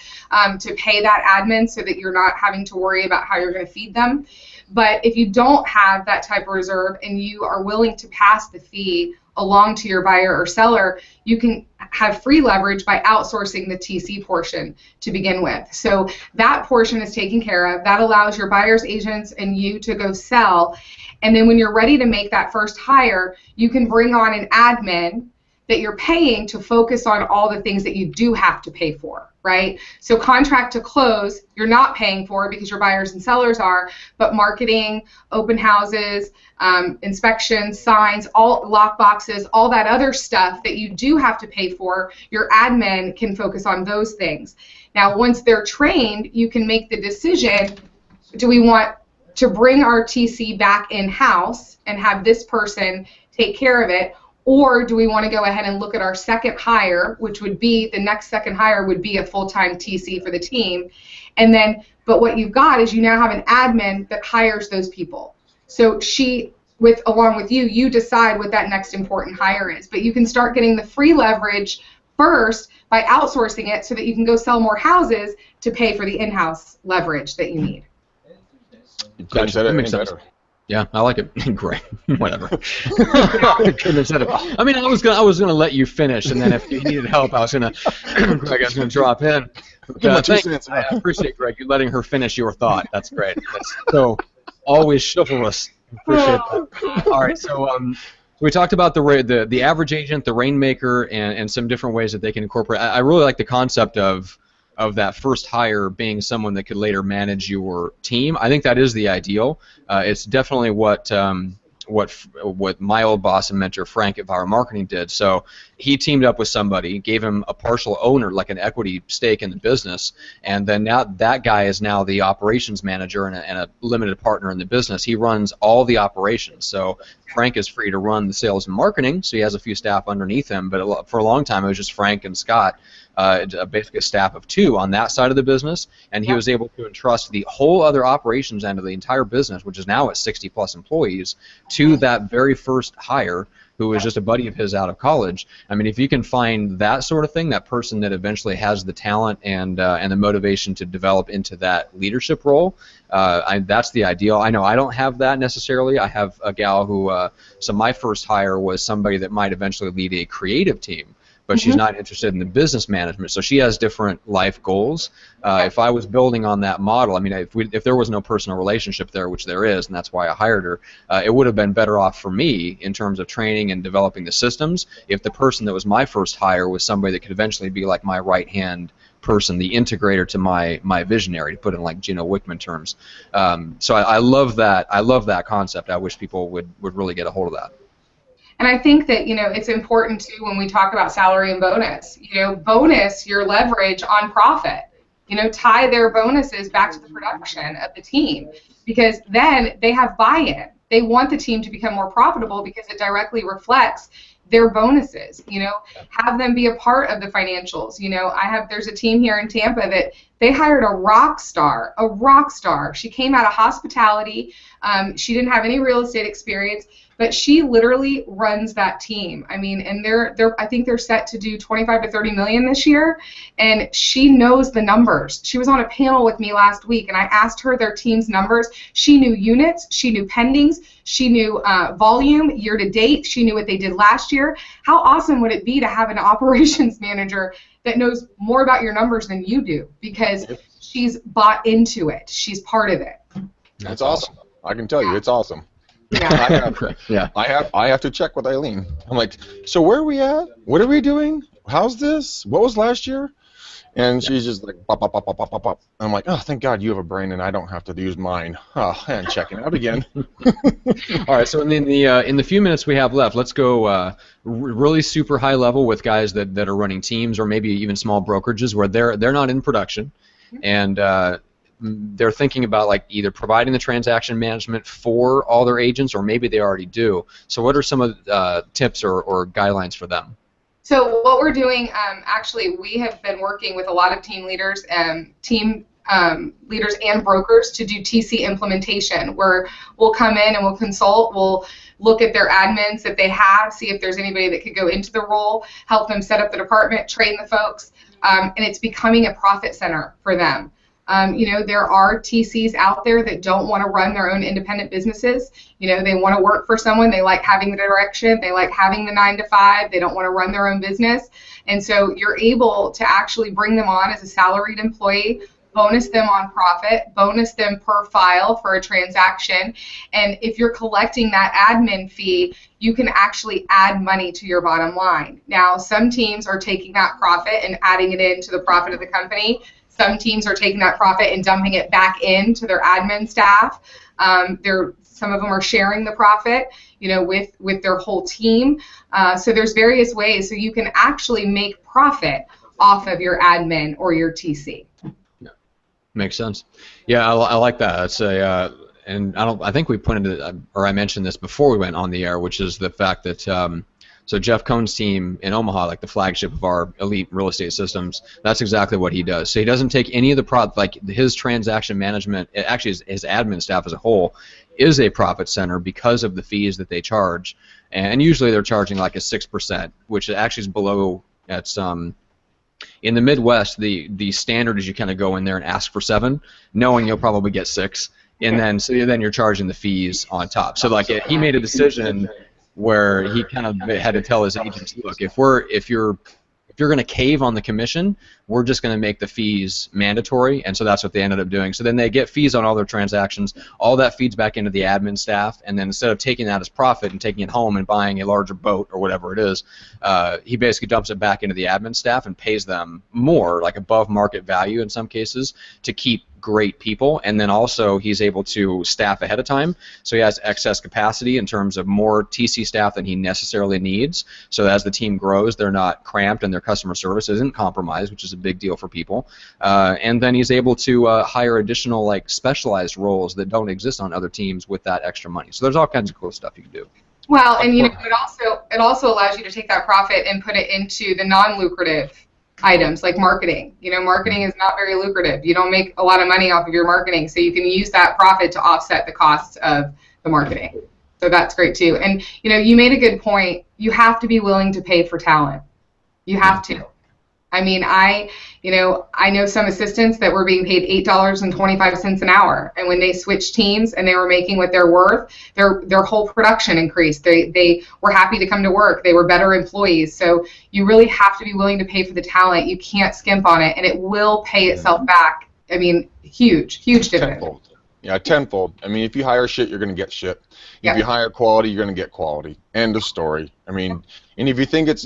C: to pay that admin, so that you're not having to worry about how you're going to feed them. But if you don't have that type of reserve and you are willing to pass the fee along to your buyer or seller, you can have free leverage by outsourcing the TC portion to begin with. So that portion is taken care of. That allows your buyer's agents and you to go sell. And then when you're ready to make that first hire, you can bring on an admin that you're paying to focus on all the things that you do have to pay for, right? So contract to close, you're not paying for because your buyers and sellers are, but marketing, open houses, inspections, signs, all lock boxes, all that other stuff that you do have to pay for, your admin can focus on those things. Now, once they're trained, you can make the decision, do we want to bring our TC back in-house and have this person take care of it, or do we want to go ahead and look at our second hire, which would be, the next second hire would be a full-time TC for the team. And then, but what you've got is you now have an admin that hires those people. So she, along with you, you decide what that next important hire is. But you can start getting the free leverage first by outsourcing it so that you can go sell more houses to pay for the in-house leverage that you need.
B: You couldn't have said it
A: That makes
B: any
A: sense.
B: better.
A: Yeah, I like it. Great. Whatever. I couldn't have said it. I mean, I was gonna let you finish, and then if you needed help, I was gonna drop in. But,
B: Give my 2 cents.
A: I appreciate, Greg, you letting her finish your thought. That's great. That's so always chivalrous. Appreciate that. All right, so we talked about the average agent, the rainmaker, and some different ways that they can incorporate. I really like the concept of that first hire being someone that could later manage your team. I think that is the ideal. It's definitely what my old boss and mentor Frank at Viral Marketing did. So he teamed up with somebody, gave him a partial owner, like an equity stake in the business, and then now that guy is now the operations manager and a limited partner in the business. He runs all the operations. So Frank is free to run the sales and marketing, so he has a few staff underneath him, but for a long time it was just Frank and Scott, basically a staff of 2 on that side of the business, and he was able to entrust the whole other operations end of the entire business, which is now at 60+ employees, to that very first hire, who was just a buddy of his out of college. I mean, if you can find that sort of thing, that person that eventually has the talent and the motivation to develop into that leadership role, that's the ideal. I know I don't have that necessarily. I have a gal who, so my first hire was somebody that might eventually lead a creative team, but she's not interested in the business management, so she has different life goals. If I was building on that model, I mean, if there was no personal relationship there, which there is, and that's why I hired her, it would have been better off for me in terms of training and developing the systems if the person that was my first hire was somebody that could eventually be like my right-hand person, the integrator to my visionary, to put it in like Gino Wickman terms. So I love that. I love that concept. I wish people would really get a hold of that.
C: And I think that, it's important, too, when we talk about salary and bonus. Bonus your leverage on profit. Tie their bonuses back to the production of the team, because then they have buy-in. They want the team to become more profitable because it directly reflects their bonuses. Have them be a part of the financials. There's a team here in Tampa that they hired a rock star. She came out of hospitality. She didn't have any real estate experience, but she literally runs that team. I mean, and I think they're set to do 25 to 30 million this year, and she knows the numbers. She was on a panel with me last week, and I asked her their team's numbers. She knew units, she knew pendings, she knew volume year to date, she knew what they did last year. How awesome would it be to have an operations manager that knows more about your numbers than you do, because she's bought into it. She's part of it.
B: That's awesome. I can tell you, it's awesome.
C: Yeah.
B: I have to check with Eileen. I'm like, so where are we at? What are we doing? How's this? What was last year? And she's just like, pop, pop, pop, pop, pop, pop, pop. I'm like, oh, thank God you have a brain and I don't have to use mine. Oh, and checking out again.
A: All right, so in the few minutes we have left, let's go really super high level with guys that are running teams or maybe even small brokerages where they're not in production, and they're thinking about like either providing the transaction management for all their agents, or maybe they already do. So what are some of the tips or guidelines for them?
C: So what we're doing, actually, we have been working with a lot of team leaders and brokers to do TC implementation, where we'll come in and we'll consult, we'll look at their admins that they have, see if there's anybody that could go into the role, help them set up the department, train the folks, and it's becoming a profit center for them. There are TCs out there that don't want to run their own independent businesses. They want to work for someone. They like having the direction. They like having the 9 to 5. They don't want to run their own business. And so you're able to actually bring them on as a salaried employee, bonus them on profit, bonus them per file for a transaction. And if you're collecting that admin fee, you can actually add money to your bottom line. Now, some teams are taking that profit and adding it into the profit of the company. Some teams are taking that profit and dumping it back into their admin staff. Some of them are sharing the profit, with their whole team. So there's various ways. So you can actually make profit off of your admin or your TC.
A: Yeah. Makes sense. Yeah, I like that. That's and I think we pointed to, or I mentioned this before we went on the air, which is the fact that. So Jeff Cohn's team in Omaha, like the flagship of our elite real estate systems, that's exactly what he does. So he doesn't take any of the like his transaction management, actually his admin staff as a whole, is a profit center because of the fees that they charge. And usually they're charging like a 6%, which actually is below at some. In the Midwest, the standard is you kind of go in there and ask for 7, knowing you'll probably get 6. and then you're charging the fees on top. So like he made a decision where he kind of had to tell his agents, look, if you're going to cave on the commission, we're just going to make the fees mandatory, and so that's what they ended up doing. So then they get fees on all their transactions. All that feeds back into the admin staff, and then instead of taking that as profit and taking it home and buying a larger boat or whatever it is, he basically dumps it back into the admin staff and pays them more, like above market value in some cases, to keep great people, and then also he's able to staff ahead of time, so he has excess capacity in terms of more TC staff than he necessarily needs, so as the team grows they're not cramped and their customer service isn't compromised, which is a big deal for people, and then he's able to hire additional like specialized roles that don't exist on other teams with that extra money. So there's all kinds of cool stuff you can do.
C: Well, and you know, it also allows you to take that profit and put it into the non-lucrative items like marketing. You know, marketing is not very lucrative. You don't make a lot of money off of your marketing, so you can use that profit to offset the costs of the marketing. So that's great too. And you know, you made a good point. You have to be willing to pay for talent. You have to. I mean, I know some assistants that were being paid $8.25 an hour, and when they switched teams and they were making what they're worth, their whole production increased. They were happy to come to work. They were better employees. So you really have to be willing to pay for the talent. You can't skimp on it, and it will pay itself back. I mean, huge dividend.
B: Tenfold. Yeah, tenfold. I mean, if you hire shit, you're going to get shit. If you hire quality, you're going to get quality. End of story. I mean, and if you think it's,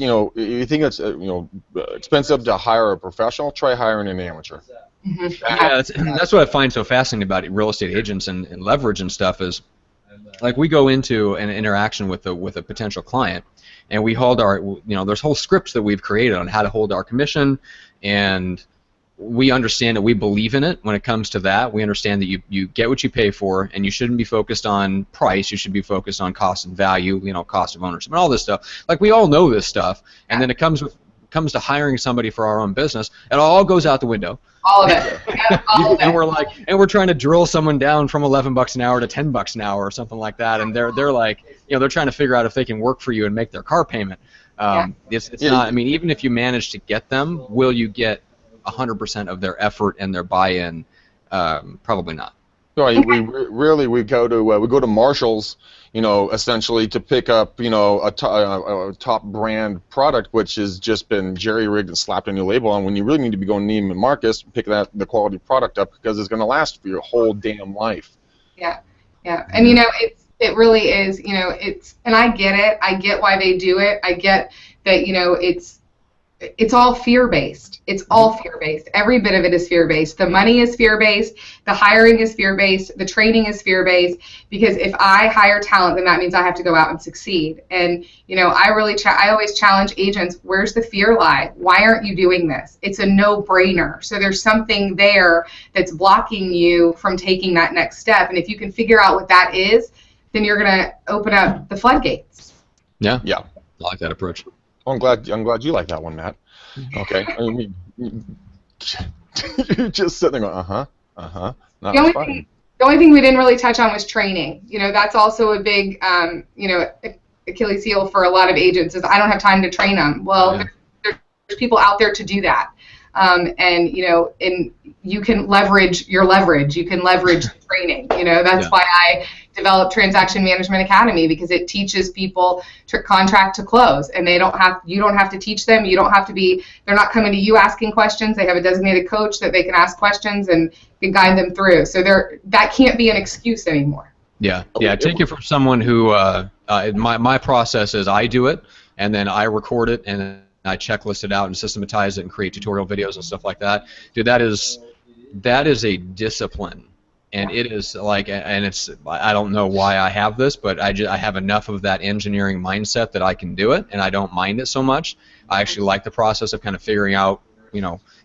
B: expensive to hire a professional, try hiring an amateur.
C: Mm-hmm.
A: Yeah, that's what I find so fascinating about real estate agents and leverage and stuff is, like, we go into an interaction with a potential client, and we hold our, there's whole scripts that we've created on how to hold our commission, and we understand that we believe in it when it comes to that. We understand that you get what you pay for, and you shouldn't be focused on price. You should be focused on cost and value, cost of ownership, and all this stuff. Like, we all know this stuff, and then it comes to hiring somebody for our own business, it all goes out the window.
C: All of it. Yeah, all of it.
A: And we're trying to drill someone down from $11 an hour to $10 an hour or something like that, and they're like, they're trying to figure out if they can work for you and make their car payment. It's not. I mean, even if you manage to get them, will you get 100% of their effort and their buy-in? Probably not.
B: Right. We go to Marshall's, essentially to pick up, a top brand product which has just been jerry-rigged and slapped a new label on, when you really need to be going to Neiman Marcus and pick the quality product up, because it's going to last for your whole damn life.
C: Yeah. And it really is, and I get it. I get why they do it. I get that, it's all fear-based. It's all fear-based. Every bit of it is fear-based. The money is fear-based. The hiring is fear-based. The training is fear-based. Because if I hire talent, then that means I have to go out and succeed. And I always challenge agents. Where's the fear lie? Why aren't you doing this? It's a no-brainer. So there's something there that's blocking you from taking that next step. And if you can figure out what that is, then you're going to open up the floodgates.
A: Yeah. I like that approach.
B: Well, I'm glad you like that one, Matt. Okay. I mean, you're just sitting there going,
C: The only thing we didn't really touch on was training. That's also a big, Achilles heel for a lot of agents is I don't have time to train them. Well, there's people out there to do that. And you can leverage your leverage. You can leverage training. That's why I developed Transaction Management Academy, because it teaches people to contract to close, and you don't have to teach them. They're not coming to you asking questions. They have a designated coach that they can ask questions and can guide them through. So that can't be an excuse anymore.
A: Yeah. Take it from someone who my process is I do it, and then I record it, and I checklist it out and systematize it and create tutorial videos and stuff like that. Dude, that is a discipline, and it is like, and it's, I don't know why I have this, but I have enough of that engineering mindset that I can do it, and I don't mind it so much. I actually like the process of kind of figuring out,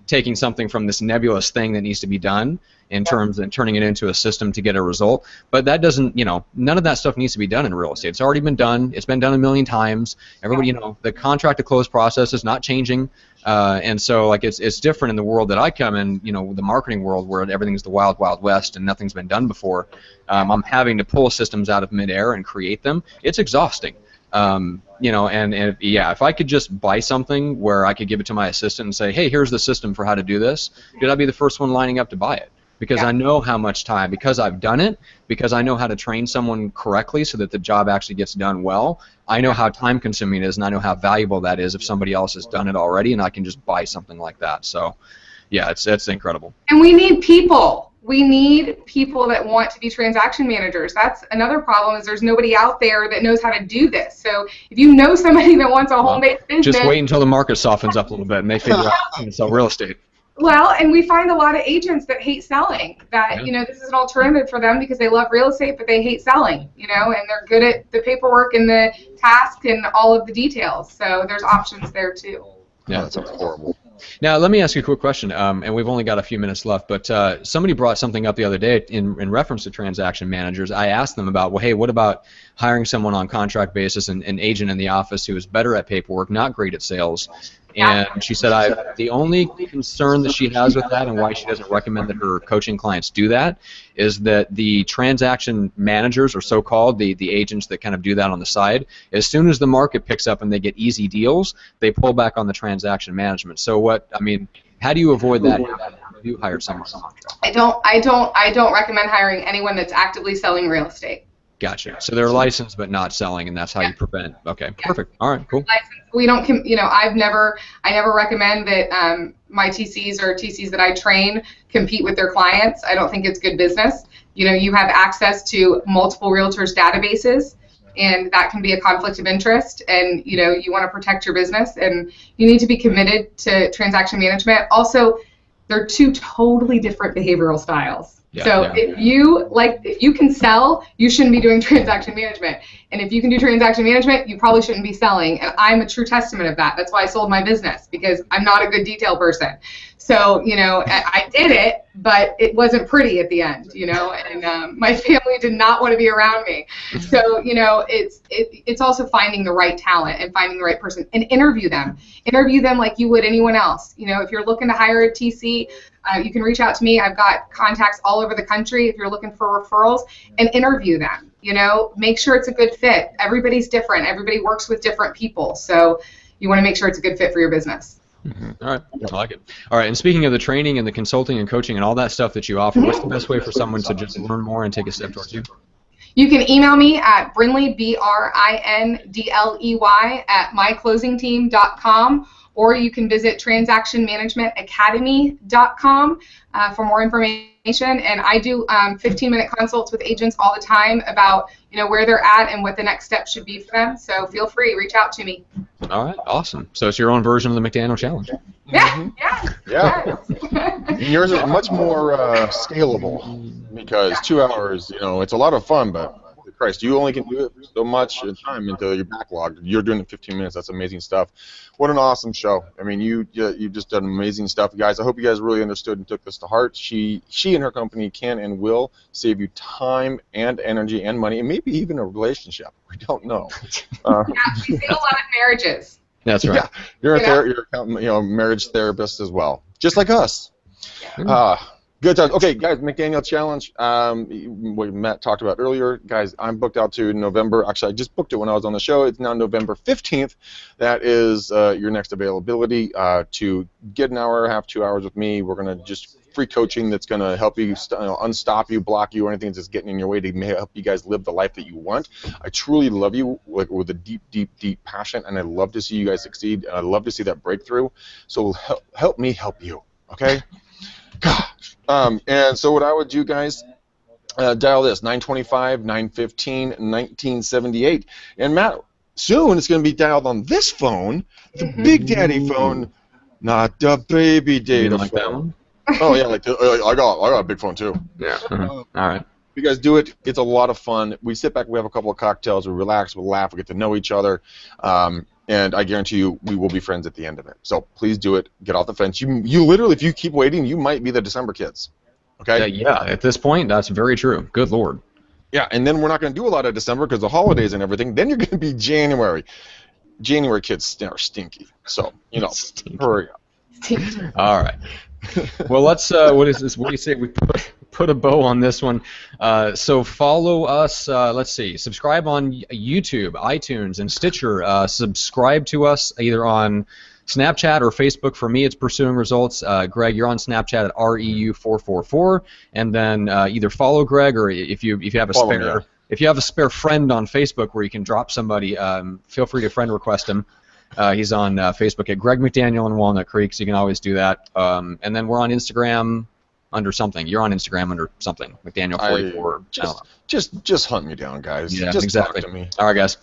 A: taking something from this nebulous thing that needs to be done in terms of turning it into a system to get a result. But that doesn't, none of that stuff needs to be done in real estate. It's already been done. It's been done a million times. Everybody, the contract to close process is not changing. And so, like, it's different in the world that I come in, the marketing world, where everything's the wild, wild west and nothing's been done before. I'm having to pull systems out of midair and create them. It's exhausting. If I could just buy something where I could give it to my assistant and say, hey, here's the system for how to do this, dude, I'd be the first one lining up to buy it. because I know how much time, because I've done it, because I know how to train someone correctly so that the job actually gets done well. I know how time consuming it is, and I know how valuable that is if somebody else has done it already, and I can just buy something like that. So yeah, it's incredible.
C: And we need people. We need people that want to be transaction managers. That's another problem, is there's nobody out there that knows how to do this. So if you know somebody that wants a home-based business...
A: Just wait until the market softens up a little bit and they figure out how to sell real estate.
C: Well, and we find a lot of agents that hate selling, that, you know, this is an alternative for them because they love real estate, but they hate selling, you know, and they're good at the paperwork and the task and all of the details. So there's options there, too.
B: Yeah, that sounds horrible.
A: Now, let me ask you a quick question, and we've only got a few minutes left, but somebody brought something up the other day in reference to transaction managers. I asked them about, well, hey, what about hiring someone on contract basis, an agent in the office who is better at paperwork, not great at sales? And she said the only concern that she has with that and why she doesn't recommend that her coaching clients do that is that the transaction managers, or so-called, the agents that kind of do that on the side, as soon as the market picks up and they get easy deals, they pull back on the transaction management. So how do you avoid that if you hire someone on contract?
C: I don't recommend hiring anyone that's actively selling real estate.
A: Gotcha. So they're licensed but not selling, and that's how you prevent. Okay, perfect. All right, cool.
C: We don't, you know, I never recommend that my TCs or TCs that I train compete with their clients. I don't think it's good business. You know, you have access to multiple realtors' databases, and that can be a conflict of interest, and, you know, you want to protect your business, and you need to be committed to transaction management. Also, they're two totally different behavioral styles. If you can sell, you shouldn't be doing transaction management. And if you can do transaction management, you probably shouldn't be selling. And I'm a true testament of that. That's why I sold my business, because I'm not a good detail person. So, you know, I did it, but it wasn't pretty at the end, you know, and my family did not want to be around me. So, you know, it's also finding the right talent and finding the right person, and interview them. Interview them like you would anyone else. You know, if you're looking to hire a TC, you can reach out to me. I've got contacts all over the country if you're looking for referrals, and interview them. You know, make sure it's a good fit. Everybody's different. Everybody works with different people. So you want to make sure it's a good fit for your business.
A: All right, I like it. All right, and speaking of the training and the consulting and coaching and all that stuff that you offer, what's the best way for someone to just learn more and take a step towards you?
C: You can email me at Brindley, BRINDLEY, at myclosingteam.com, or you can visit transactionmanagementacademy.com for more information. And I do 15-minute consults with agents all the time about, you know, where they're at and what the next step should be for them. So feel free, reach out to me.
A: All right, awesome. So it's your own version of the McDaniel Challenge.
C: Yeah.
B: And yours is much more scalable, because 2 hours, you know, it's a lot of fun, but Christ, you only can do it so much time until you're backlogged. You're doing it in 15 minutes. That's amazing stuff. What an awesome show. I mean, you've just done amazing stuff, guys. I hope you guys really understood and took this to heart. She and her company can and will save you time and energy and money, and maybe even a relationship. We don't know.
C: Yeah, we see a lot of marriages.
A: That's right.
B: Yeah, you're a marriage therapist as well, just like us.
C: Yeah.
B: Good times. Okay, guys, McDaniel Challenge, what Matt talked about earlier. Guys, I'm booked out to November. Actually, I just booked it when I was on the show. It's now November 15th. That is your next availability to get an hour and a half, 2 hours with me. We're going to just free coaching that's going to help you unstop you, block you, or anything that's getting in your way to help you guys live the life that you want. I truly love you with a deep, deep, deep passion, and I love to see you guys succeed, and I love to see that breakthrough. So help me help you, okay? Gosh. And so what I would do, guys, dial this, 925, 915, 1978. And Matt, soon it's going to be dialed on this phone, the Big Daddy phone, not the baby data
A: like
B: phone.
A: that one?
B: Oh, yeah, I got a big phone, too.
A: Yeah. All right.
B: You guys do it. It's a lot of fun. We sit back, we have a couple of cocktails, we relax, we laugh, we get to know each other. And I guarantee you, we will be friends at the end of it. So please do it. Get off the fence. You literally, if you keep waiting, you might be the December kids. Okay?
A: Yeah, at this point, that's very true. Good Lord.
B: Yeah, and then we're not going to do a lot of December because the holidays and everything. Then you're going to be January. January kids are stinky. So, hurry up.
A: All right. Well, let's. What is this? What do you say? We put a bow on this one. So follow us. Let's see. Subscribe on YouTube, iTunes, and Stitcher. Subscribe to us either on Snapchat or Facebook. For me, it's Pursuing Results. Greg, you're on Snapchat at REU444, and then either follow Greg, or if you have a
B: Follow
A: spare
B: me.
A: if you have a spare friend on Facebook where you can drop somebody, feel free to friend request him. He's on Facebook at Greg McDaniel in Walnut Creek, so you can always do that. And then we're on Instagram under something. You're on Instagram under something, McDaniel44.
B: Just hunt me down, guys.
A: Yeah,
B: just
A: exactly.
B: talk to me.
A: All right, guys.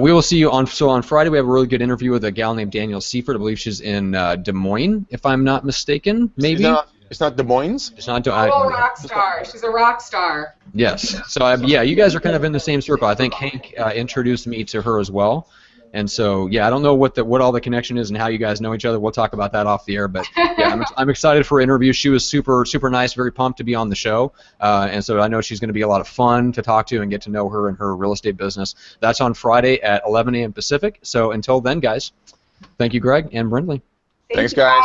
A: We will see you on. So on Friday we have a really good interview with a gal named Danielle Seifert. I believe she's in Des Moines, if I'm not mistaken. Maybe.
B: It's not Des Moines.
A: It's not.
C: Rock star. She's a rock star.
A: Yes. So yeah, you guys are kind of in the same circle. I think Hank introduced me to her as well. And so, yeah, I don't know what all the connection is and how you guys know each other. We'll talk about that off the air. But yeah, I'm excited for her interview. She was super nice, very pumped to be on the show. And so I know she's going to be a lot of fun to talk to and get to know her and her real estate business. That's on Friday at 11 a.m. Pacific. So until then, guys, thank you, Greg and Brindley.
B: Thanks, guys.